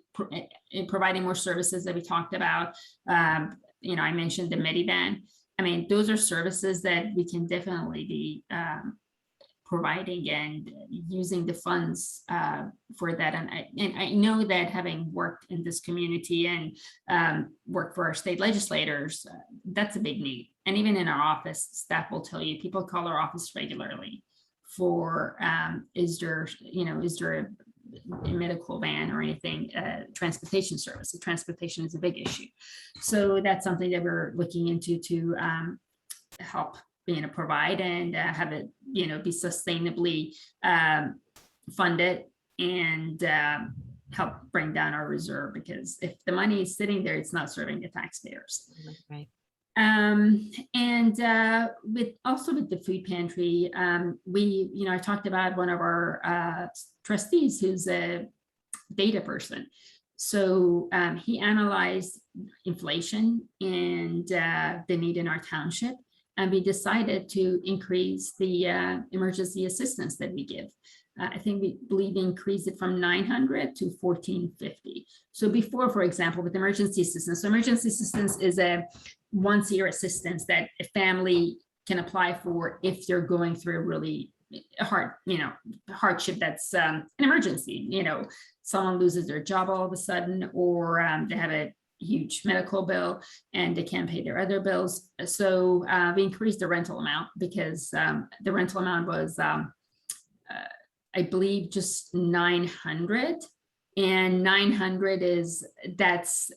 providing more services that we talked about, I mentioned the Medivan. I mean, those are services that we can definitely be providing and using the funds for that. And I know that, having worked in this community and worked for our state legislators, that's a big need. And even in our office, staff will tell you, people call our office regularly for, is there a medical van or anything, transportation service. Transportation is a big issue. So that's something that we're looking into to help provide and have it, be sustainably funded and help bring down our reserve, because if the money is sitting there, it's not serving the taxpayers. Right. And with the food pantry, I talked about one of our trustees who's a data person. So he analyzed inflation and the need in our township. And we decided to increase the emergency assistance that we give. I think we believe we increased it from $900 to $1,450. So before, for example, with emergency assistance, so emergency assistance is a once-a-year assistance that a family can apply for if they're going through a really hardship that's an emergency. Someone loses their job all of a sudden, or they have a huge medical bill and they can't pay their other bills. So we increased the rental amount because the rental amount was I believe just 900, and 900 that's,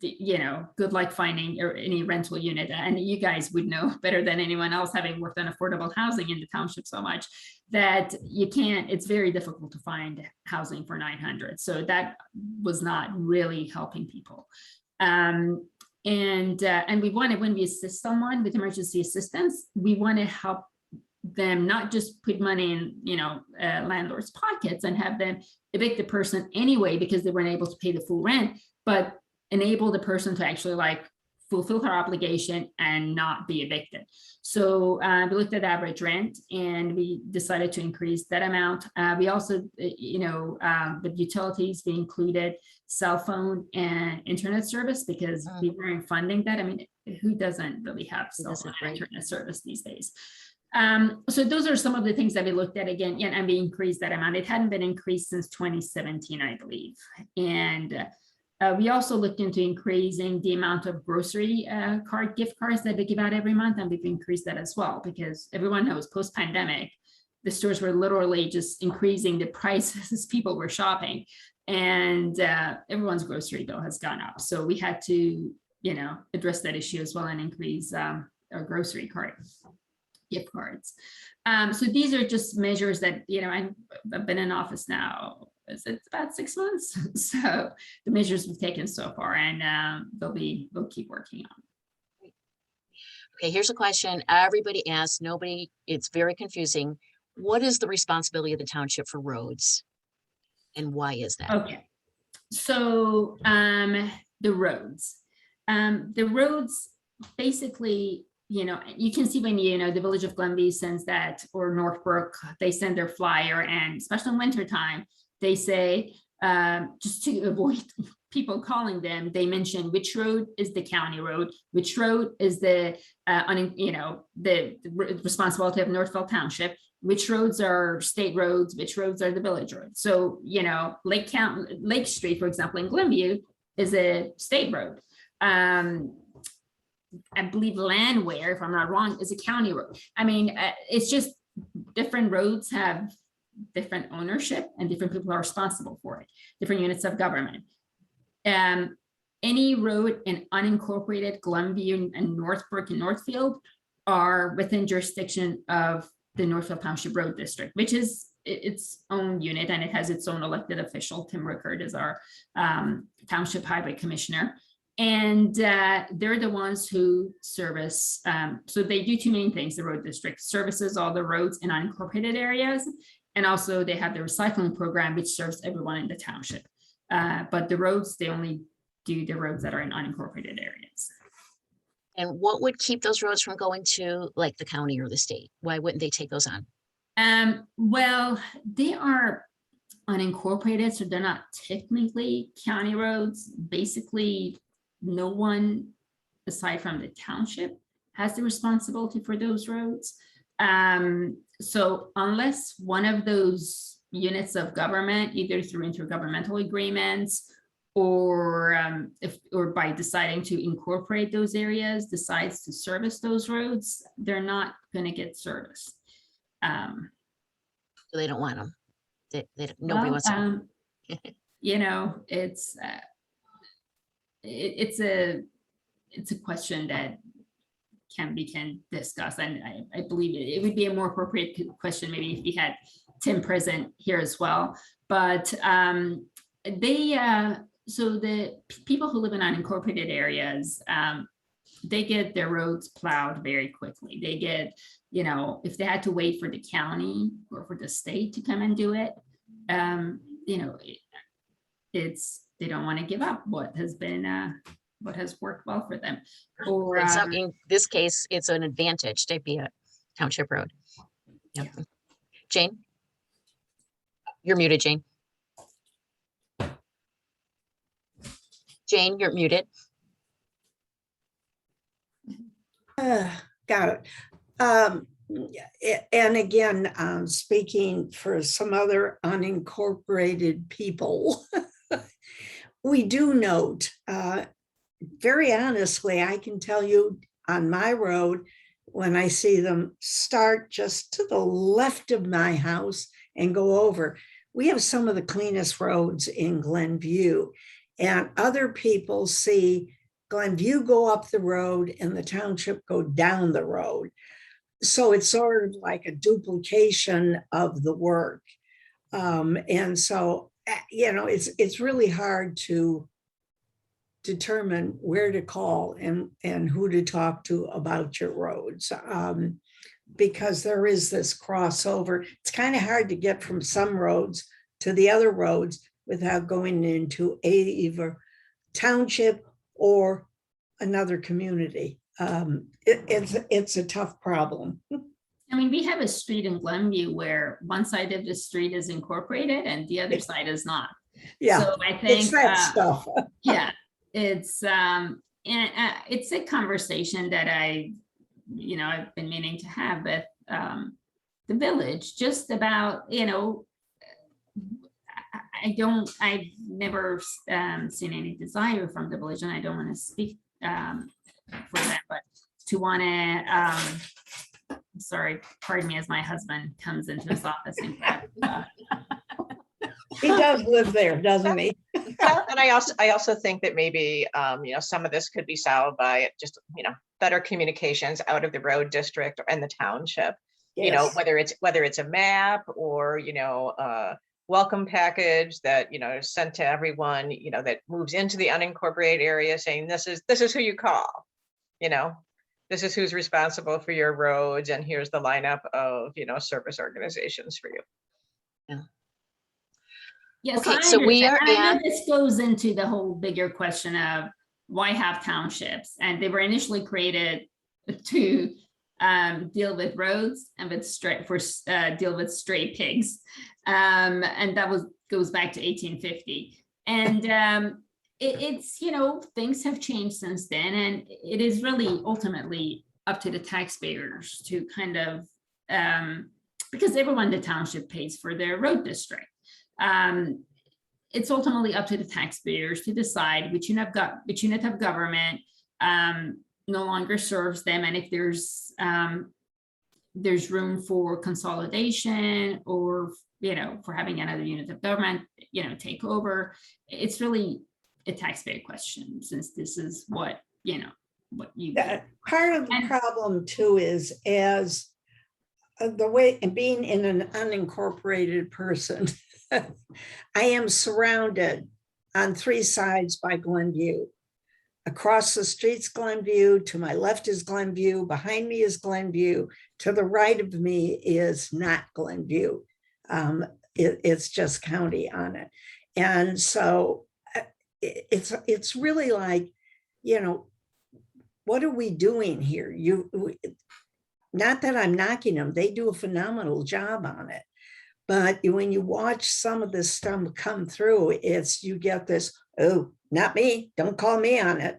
you know, good luck finding any rental unit. And you guys would know better than anyone else, having worked on affordable housing in the township so much, that it's very difficult to find housing for 900. So that was not really helping people. And we wanted, when we assist someone with emergency assistance, we want to help them not just put money in, you know, landlord's pockets and have them evict the person anyway because they weren't able to pay the full rent, but enable the person to actually like fulfill her obligation and not be evicted. So we looked at average rent and we decided to increase that amount. We also, you know, with utilities, we included cell phone and internet service because we weren't funding that. I mean, who doesn't really have cell phone and internet service these days? So those are some of the things that we looked at again, and we increased that amount. It hadn't been increased since 2017, I believe. And we also looked into increasing the amount of grocery gift cards that they give out every month, and we've increased that as well, because everyone knows post-pandemic, the stores were literally just increasing the prices as people were shopping, and everyone's grocery bill has gone up. So we had to, you know, address that issue as well and increase our grocery gift cards. So these are just measures that, you know, I've been in office now, it's about 6 months. So the measures we've taken so far, and we'll keep working on. Okay, here's a question everybody asks, it's very confusing. What is the responsibility of the township for roads? And why is that? Okay, so the roads basically, you know, you can see when, you know, the village of Glenview sends that, or Northbrook, they send their flyer, and especially in winter time, they say, just to avoid people calling them, they mention which road is the county road, which road is the, you know, the responsibility of Northfield Township, which roads are state roads, which roads are the village roads. So, you know, Lake Street, for example, in Glenview is a state road. I believe Landwehr, if I'm not wrong, is a county road. I mean, it's just different roads have different ownership and different people are responsible for it, different units of government. Any road in unincorporated Glenview and Northbrook and Northfield are within jurisdiction of the Northfield Township Road District, which is its own unit, and it has its own elected official. Tim Rickard is our Township Highway Commissioner. And they're the ones who service, so they do two main things. The road district services all the roads in unincorporated areas, and also they have the recycling program, which serves everyone in the township. But the roads, they only do the roads that are in unincorporated areas. And what would keep those roads from going to like the county or the state? Why wouldn't they take those on? Well, they are unincorporated, so they're not technically county roads. Basically, no one aside from the township has the responsibility for those roads. So unless one of those units of government, either through intergovernmental agreements or or by deciding to incorporate those areas, decides to service those roads, they're not going to get serviced. So they don't want them. Nobody wants them. You know, it's a question that can discuss, and I believe it would be a more appropriate question maybe if we had Tim present here as well. But so the people who live in unincorporated areas, they get their roads plowed very quickly. They get, you know, if they had to wait for the county or for the state to come and do it, you know, they don't want to give up what has worked well for them. Or in this case, it's an advantage to be a township road. Yep. Yeah. Jane, you're muted, Jane. Jane, you're muted. Got it. And again, speaking for some other unincorporated people, we do note, very honestly, I can tell you on my road, when I see them start just to the left of my house and go over. We have some of the cleanest roads in Glenview, and other people see Glenview go up the road and the township go down the road. So it's sort of like a duplication of the work. And so, it's really hard to determine where to call and who to talk to about your roads. Because there is this crossover. It's kind of hard to get from some roads to the other roads without going into either township or another community. It's a tough problem. I mean, we have a street in Glenview where one side of the street is incorporated and the other side is not. Yeah, so I think it's that stuff. yeah, it's a conversation that I've been meaning to have with the village, just about, I've never seen any desire from the village, and I don't want to speak for that, but to want to, sorry, pardon me, as my husband comes into his office and He does live there, doesn't he? Well, and I also think that maybe some of this could be solved by just better communications out of the road district and the township. Yes. Whether it's a map or welcome package that is sent to everyone that moves into the unincorporated area, saying this is who you call. This is who's responsible for your roads, and here's the lineup of service organizations for you. Yeah. Yes, Okay, so we are and I know at- this goes into the whole bigger question of why have townships, and they were initially created to deal with roads and deal with stray pigs, and that goes back to 1850, and it's things have changed since then, and it is really ultimately up to the taxpayers to kind of because everyone in the township pays for their road district. It's ultimately up to the taxpayers to decide which unit of government no longer serves them, and if there's room for consolidation or for having another unit of government take over. It's really a taxpayer question, since this is what you part of the problem too is, as the way, and being in an unincorporated person, I am surrounded on three sides by Glenview. Across the street's Glenview, to my left is Glenview, behind me is Glenview, to the right of me is not Glenview. It's just county on it. And so it's really like, what are we doing here? Not that I'm knocking them, they do a phenomenal job on it. But when you watch some of this stuff come through, you get this, oh, not me, don't call me on it.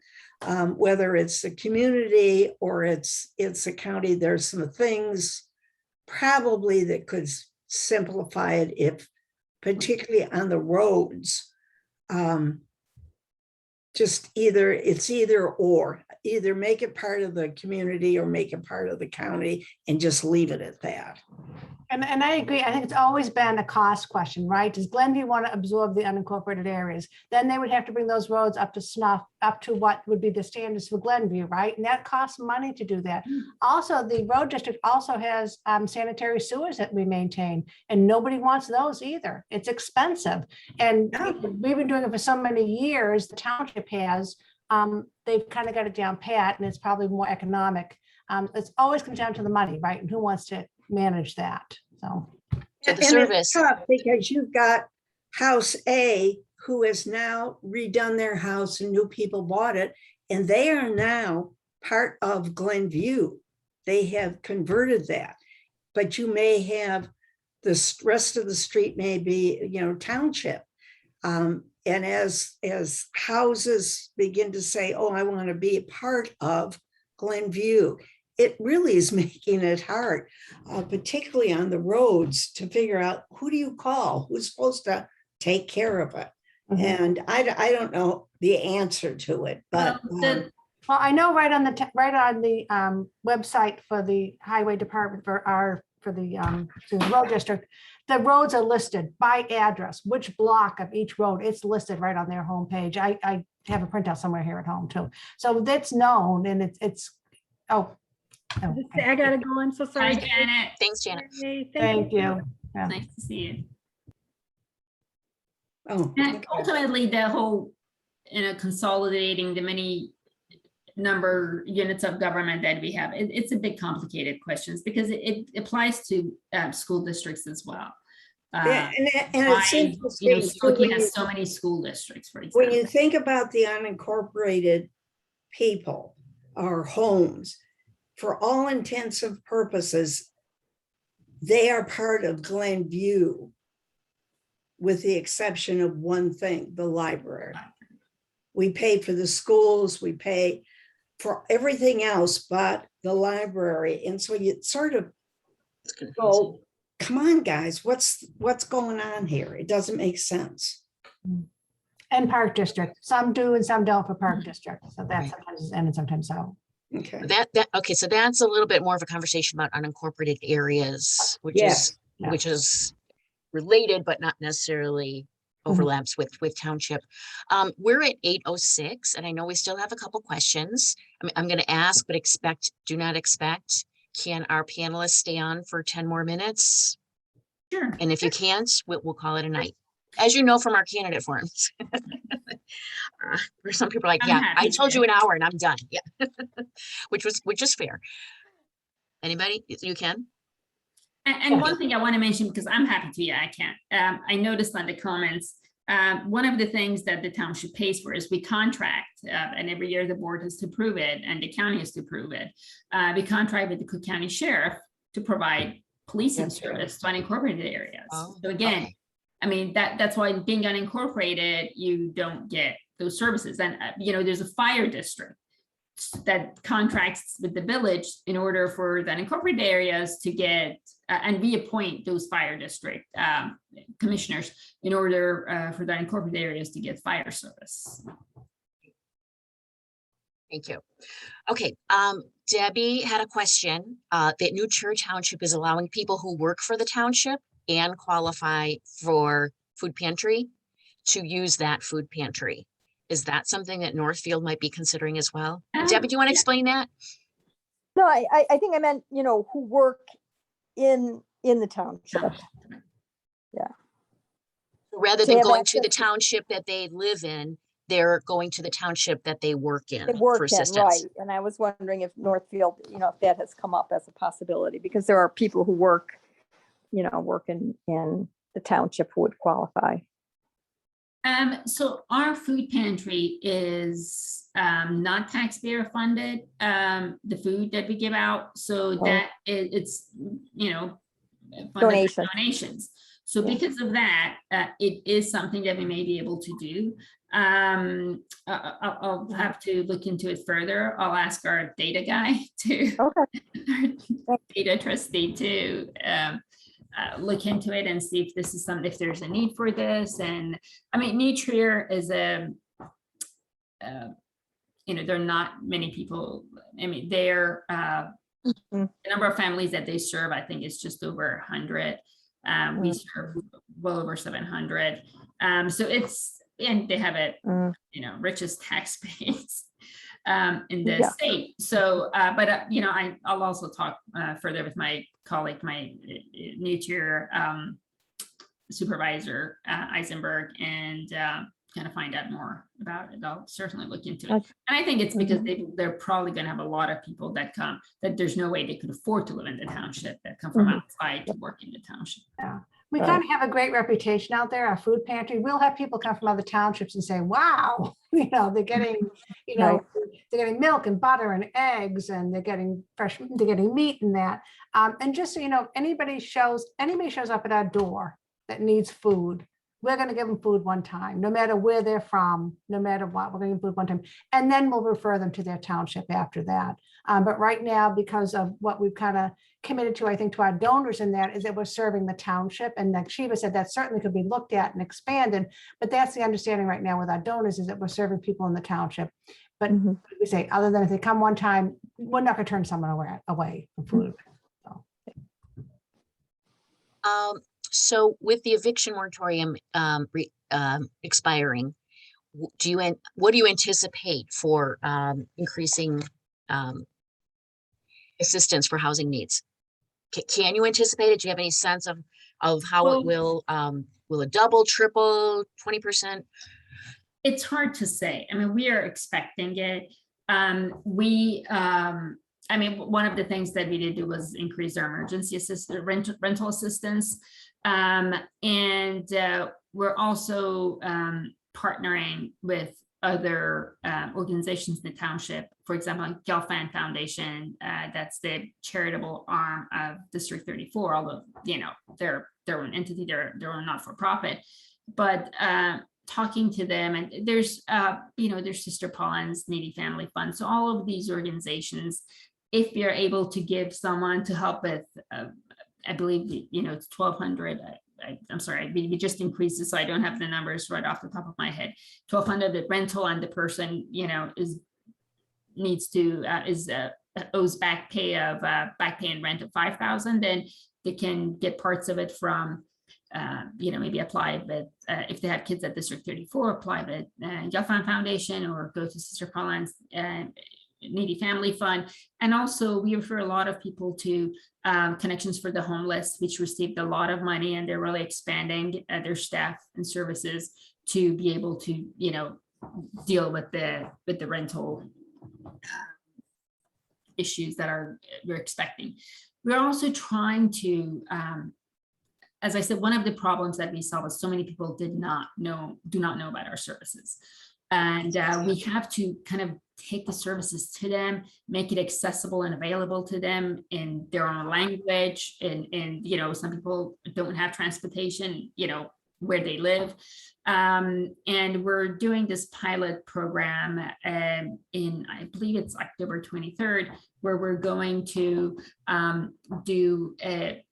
Whether it's the community or it's a county, there's some things probably that could simplify it, if particularly on the roads. Just either or, either make it part of the community or make it part of the county and just leave it at that. And I agree. I think it's always been a cost question, right? Does Glenview want to absorb the unincorporated areas? Then they would have to bring those roads up to snuff, up to what would be the standards for Glenview, right? And that costs money to do that. Also, the road district also has sanitary sewers that we maintain, and nobody wants those either. It's expensive. And we've been doing it for so many years, the township has. They've kind of got it down pat, and it's probably more economic. It's always comes down to the money, right? And who wants to manage that? So the service, it's tough because you've got House A, who has now redone their house and new people bought it, and they are now part of Glenview. They have converted that, but you may have the rest of the street may be, township. And as houses begin to say, oh, I want to be a part of Glenview, it really is making it hard, particularly on the roads, to figure out who do you call, who's supposed to take care of it. And I don't know the answer to it, but Well, I know right on the website for the highway department for the road district, the roads are listed by address, which block of each road, it's listed right on their homepage. I have a printout somewhere here at home too. So that's known and oh. I gotta go. I'm so sorry. Hi, Janet. Thanks, Janet. Hey, Thank you. Yeah. Nice to see you. Oh, And okay. ultimately, the whole, consolidating the many number units of government that we have, it's a big complicated questions because it applies to school districts as well. Yeah, and it's Why, interesting. too, looking when at you- so many school districts, for When example. you think about the unincorporated people or homes, for all intents and purposes, they are part of Glenview, with the exception of one thing, the library. We pay for the schools, we pay for everything else but the library. And so you sort of go, come on, guys, what's going on here? It doesn't make sense. And Park District, some do and some don't for Park District. So that's sometimes is in and sometimes out. Okay. Okay, so that's a little bit more of a conversation about unincorporated areas, which Yes. is related, but not necessarily overlaps with township. We're at 8:06, and I know we still have a couple questions. I'm going to ask, but do not expect. Can our panelists stay on for 10 more minutes? Sure. And if you can't, we'll call it a night. As you know from our candidate forums. Where some people are like, I'm yeah, happy I told to. you an hour and I'm done. Yeah. which is fair. Anybody? You can? And one thing I want to mention, because I'm happy to, yeah, I can. I noticed on the comments, one of the things that the township pays for is we contract, and every year the board has to approve it and the county has to approve it. We contract with the Cook County Sheriff to provide policing service to unincorporated areas. Oh, So again, okay. I mean, that's why being unincorporated, you don't get those services. And, there's a fire district that contracts with the village in order for the unincorporated areas to get, and we appoint those fire district commissioners in order for the unincorporated areas to get fire service. Thank you. Okay, Debbie had a question that New Church Township is allowing people who work for the township and qualify for food pantry to use that food pantry. Is that something that Northfield might be considering as well? Debbie, do you want to explain that? No, I think I meant, who work in the township. Yeah. Rather They than have going to the access to- township that they live in, they're going to the township that they work in They for work in, assistance. right. And I was wondering if Northfield, if that has come up as a possibility, because there are people who work, working in the township who would qualify. So our food pantry is not taxpayer funded, the food that we give out. So that it's, funded by donations. So because of that, it is something that we may be able to do. I'll have to look into it further. I'll ask our data guy our data trustee to look into it and see if this is something, if there's a need for this. And I mean, Nutrier is there are not many people. I mean, they're the number of families that they serve, I think, is just over 100. We serve well over 700. So it's, and they have it, richest tax base in the state. So, but I'll also talk further with my colleague, my new tier supervisor, Eisenberg, and kind of find out more about it. I'll certainly look into it. And I think it's because they're probably going to have a lot of people that come, that there's no way they could afford to live in the township, that come from outside to work in the township. Yeah. We kind of have a great reputation out there, our food pantry. We'll have people come from other townships and say, wow, they're getting, they're getting milk and butter and eggs, and they're getting meat and that. And just so anybody shows up at our door that needs food, we're going to give them food one time, no matter where they're from, no matter what, we're going to give them food one time. And then we'll refer them to their township after that. But right now, because of what we've kind of committed to, I think, to our donors in that, is that we're serving the township. And like Shiva said, that certainly could be looked at and expanded. But that's the understanding right now with our donors, is that we're serving people in the township. But Mhm. we say, other than if they come one time, we're not gonna turn someone away from food. So with the eviction moratorium expiring, what do you anticipate for increasing assistance for housing needs? Can you anticipate it? Do you have any sense of how it will it double, triple, 20%? It's hard to say. I mean, we are expecting it. I mean, one of the things that we did do was increase our emergency rental assistance. And we're also partnering with other organizations in the township. For example, Gelfand Foundation, that's the charitable arm of District 34, although, you know, they're an entity, they're a not-for-profit. But talking to them, and there's, you know, there's Sister Pauline's Needy Family Fund. So all of these organizations, if you're able to give someone to help with, I believe, you know, it's 1,200. I'm sorry, we just increased it, so I don't have the numbers right off the top of my head. 1,200 the rental, and the person, you know, owes back pay and rent of 5,000. Then they can get parts of it from, you know, maybe apply with, if they have kids at District 34, apply with Gelfand Foundation, or go to Sister Pauline's Needy Family Fund. And also we refer a lot of people to Connections for the Homeless, which received a lot of money, and they're really expanding their staff and services to be able to, you know, deal with the rental issues that we're expecting. We're also trying to, as I said, one of the problems that we saw was so many people do not know about our services. And we have to kind of take the services to them, make it accessible and available to them in their own language. And you know, some people don't have transportation, you know, where they live. And we're doing this pilot program in, I believe it's October 23rd, where we're going to do a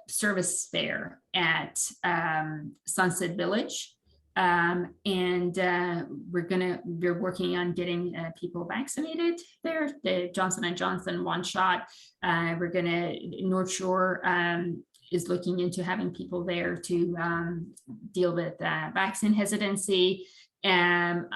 service fair at Sunset Village. We're working on getting people vaccinated there, the Johnson & Johnson one shot. North Shore is looking into having people there to deal with vaccine hesitancy and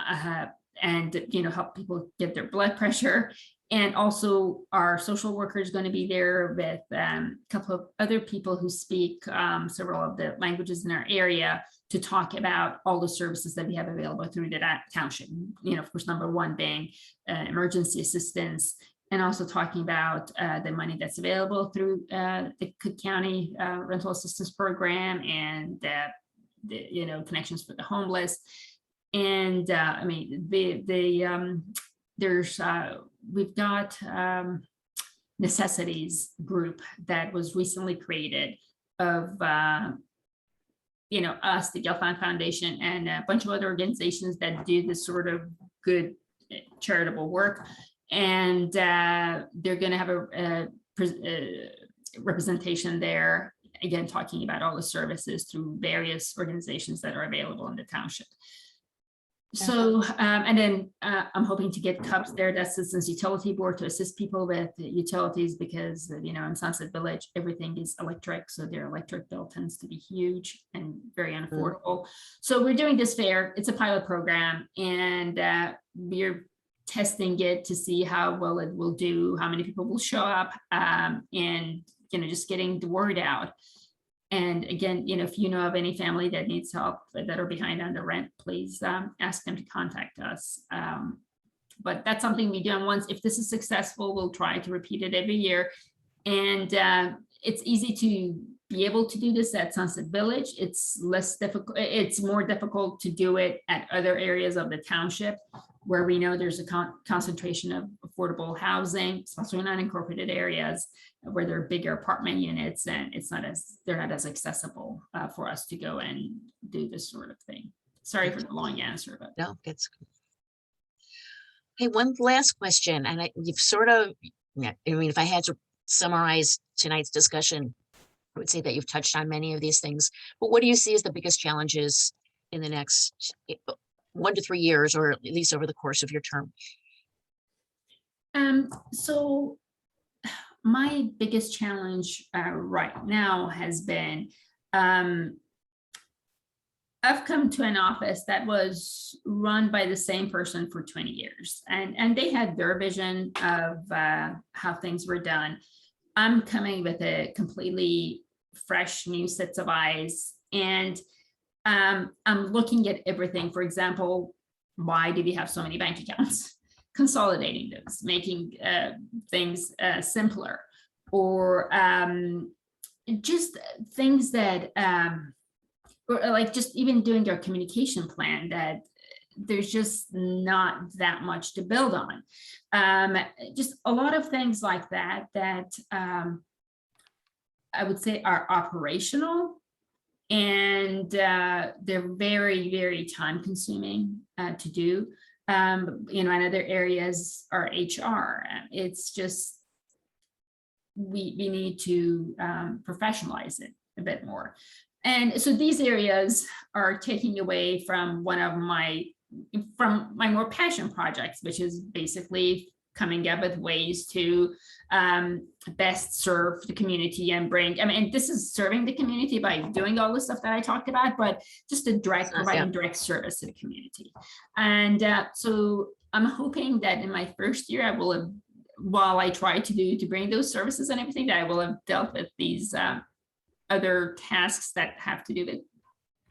you know, help people get their blood pressure. And also our social worker is going to be there with a couple of other people who speak several of the languages in our area, to talk about all the services that we have available through the township. You know, of course, number one being emergency assistance, and also talking about the money that's available through the Cook County Rental Assistance Program, and the you know, Connections for the Homeless. And I mean, we've got Necessities group that was recently created of you know, us, the Gelfand Foundation, and a bunch of other organizations that do this sort of good charitable work. And they're going to have a representation there, again, talking about all the services through various organizations that are available in the township. So, and then I'm hoping to get CUBS there, that's Citizens Utility Board, to assist people with utilities, because, you know, in Sunset Village, everything is electric. So their electric bill tends to be huge and very unaffordable. So we're doing this fair. It's a pilot program, and we're testing it to see how well it will do, how many people will show up, and, you know, just getting the word out. And again, you know, if you know of any family that needs help, that are behind on the rent, please ask them to contact us. But that's something we do. And once, if this is successful, we'll try to repeat it every year. And it's easy to be able to do this at Sunset Village. It's less difficult. It's more difficult to do it at other areas of the township, where we know there's a concentration of affordable housing, especially in unincorporated areas where there are bigger apartment units, and they're not as accessible for us to go and do this sort of thing. Sorry for the long answer, but no, it's okay. One last question, and you've sort of, I mean, if I had to summarize tonight's discussion, I would say that you've touched on many of these things, but what do you see as the biggest challenges in the next, 1 to 3 years, or at least over the course of your term? So my biggest challenge right now has been, I've come to an office that was run by the same person for 20 years, and they had their vision of how things were done. I'm coming with a completely fresh new sets of eyes, and I'm looking at everything. For example, why do we have so many bank accounts? Consolidating those, making things simpler, or just things that or like just even doing our communication plan, that there's just not that much to build on. Just a lot of things like that, that I would say are operational, and they're very, very time consuming to do. You know, and other areas are HR. It's just, we need to professionalize it a bit more. And so these areas are taking away from one of my more passion projects, which is basically coming up with ways to best serve the community and bring, I mean, this is serving the community by doing all the stuff that I talked about, but just a direct, providing direct service to the community. And so I'm hoping that in my first year, I will have, while I try to bring those services and everything, that I will have dealt with these other tasks that have to do with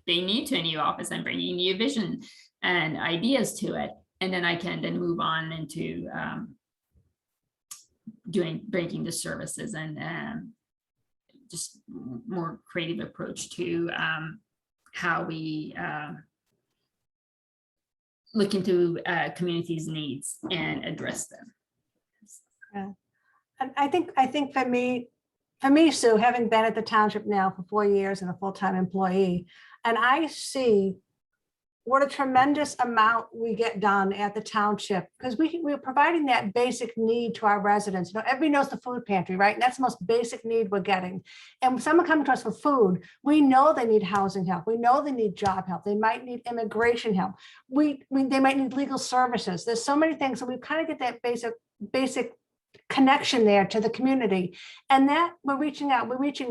being new to a new office and bringing new vision and ideas to it. And then I can then move on into breaking the services and just more creative approach to how we look into communities' needs and address them. Yeah. And I think for me, Sue, having been at the township now for 4 years and a full-time employee, and I see what a tremendous amount we get done at the township, because we're providing that basic need to our residents. You know, everybody knows the food pantry, right? And that's the most basic need we're getting. And when someone comes to us for food, we know they need housing help. We know they need job help. They might need immigration help. They might need legal services. There's so many things. So we kind of get that basic connection there to the community, and that we're reaching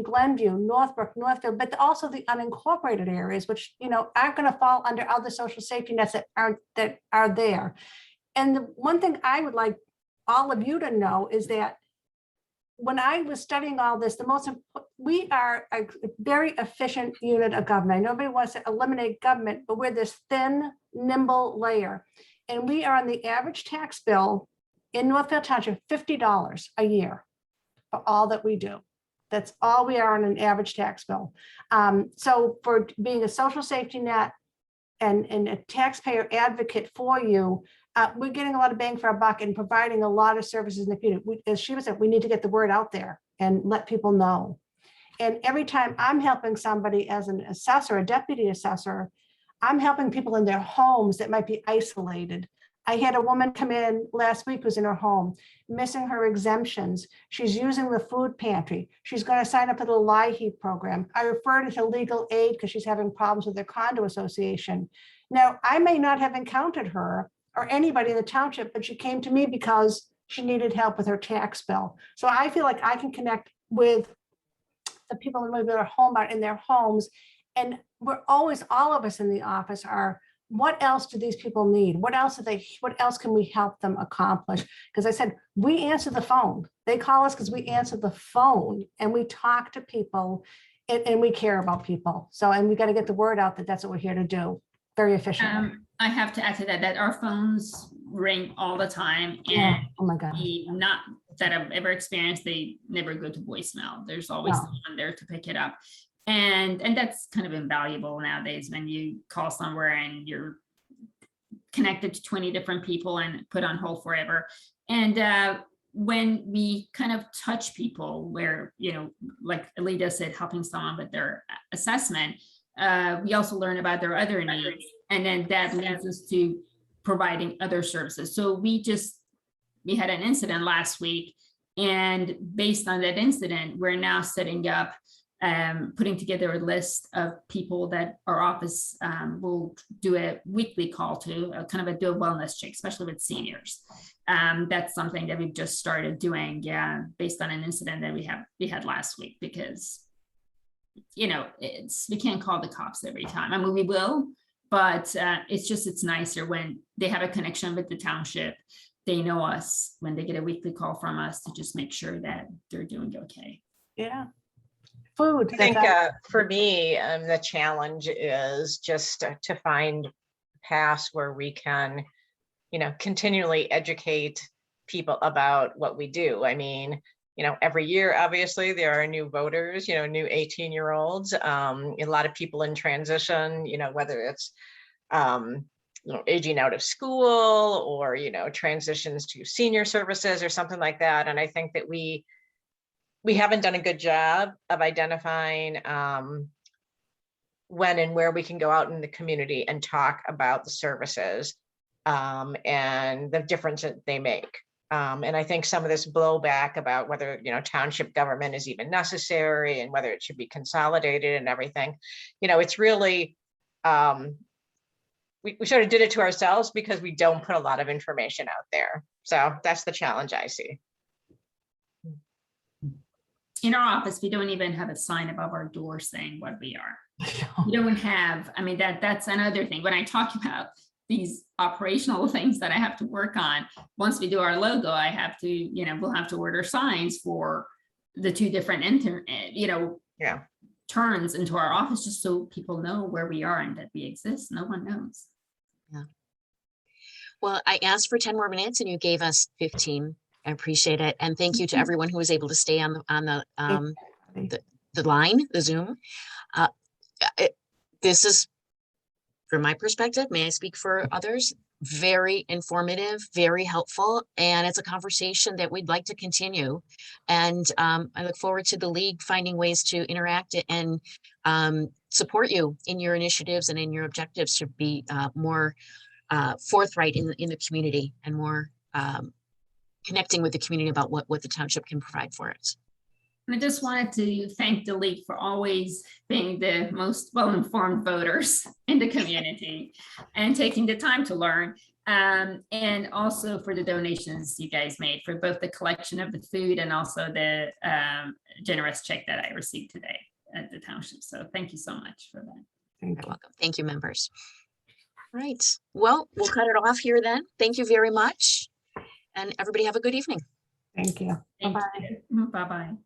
Glenview, Northbrook, Northfield, but also the unincorporated areas, which, you know, aren't going to fall under other social safety nets that are there. And the one thing I would like all of you to know is that when I was studying all this, we are a very efficient unit of government. Nobody wants to eliminate government, but we're this thin, nimble layer, and we are on the average tax bill in Northfield Township, $50 a year for all that we do. That's all we are on an average tax bill. So for being a social safety net and a taxpayer advocate for you, we're getting a lot of bang for our buck and providing a lot of services in the community. As Shiva said, we need to get the word out there and let people know. And every time I'm helping somebody as an assessor, a deputy assessor, I'm helping people in their homes that might be isolated. I had a woman come in last week who's in her home, missing her exemptions. She's using the food pantry. She's going to sign up for the LIHEAP program. I referred her to legal aid because she's having problems with their condo association. Now, I may not have encountered her or anybody in the township, but she came to me because she needed help with her tax bill. So I feel like I can connect with the people that are home out in their homes. And we're always, all of us in the office are, what else do these people need? What else can we help them accomplish? Because I said, we answer the phone. They call us because we answer the phone and we talk to people and we care about people. So, and we got to get the word out that that's what we're here to do. Very efficient. I have to add to that our phones ring all the time, and yeah. Oh my God. Not that I've ever experienced, they never go to voicemail. There's always someone there to pick it up. And that's kind of invaluable nowadays when you call somewhere and you're connected to 20 different people and put on hold forever. And when we kind of touch people where, you know, like Alida said, helping someone with their assessment, we also learn about their other needs. And then that leads us to providing other services. So we had an incident last week, and based on that incident, we're now setting up putting together a list of people that our office will do a weekly call to, kind of do a wellness check, especially with seniors. That's something that we've just started doing, based on an incident that we had last week, because we can't call the cops every time. I mean, we will, but it's nicer when they have a connection with the township. They know us when they get a weekly call from us to just make sure that they're doing okay. Yeah. Food. I think for me, the challenge is just to find paths where we can, continually educate people about what we do. I mean, every year, obviously, there are new voters, new 18-year-olds, a lot of people in transition, whether it's, aging out of school or, transitions to senior services or something like that. And I think that we haven't done a good job of identifying when and where we can go out in the community and talk about the services and the difference that they make. And I think some of this blowback about whether, township government is even necessary and whether it should be consolidated and everything, it's really, we sort of did it to ourselves because we don't put a lot of information out there. So that's the challenge I see. In our office, we don't even have a sign above our door saying what we are. We don't have, I mean, that's another thing. When I talk about these operational things that I have to work on, once we do our logo, I have to, we'll have to order signs for the two different turns into our office, just so people know where we are and that we exist. No one knows. Yeah. Well, I asked for 10 more minutes and you gave us 15. I appreciate it. And thank you to everyone who was able to stay on the line, the Zoom. This is, from my perspective, may I speak for others, very informative, very helpful, and it's a conversation that we'd like to continue. And I look forward to the league finding ways to interact and support you in your initiatives and in your objectives to be more forthright in the community and more connecting with the community about what the township can provide for us. And I just wanted to thank the league for always being the most well-informed voters in the community and taking the time to learn. And also for the donations you guys made for both the collection of the food and also the generous check that I received today at the township. So thank you so much for that. You're welcome. Thank you, members. All right. Well, we'll cut it off here then. Thank you very much. And everybody have a good evening. Thank you. Bye-bye. Bye-bye.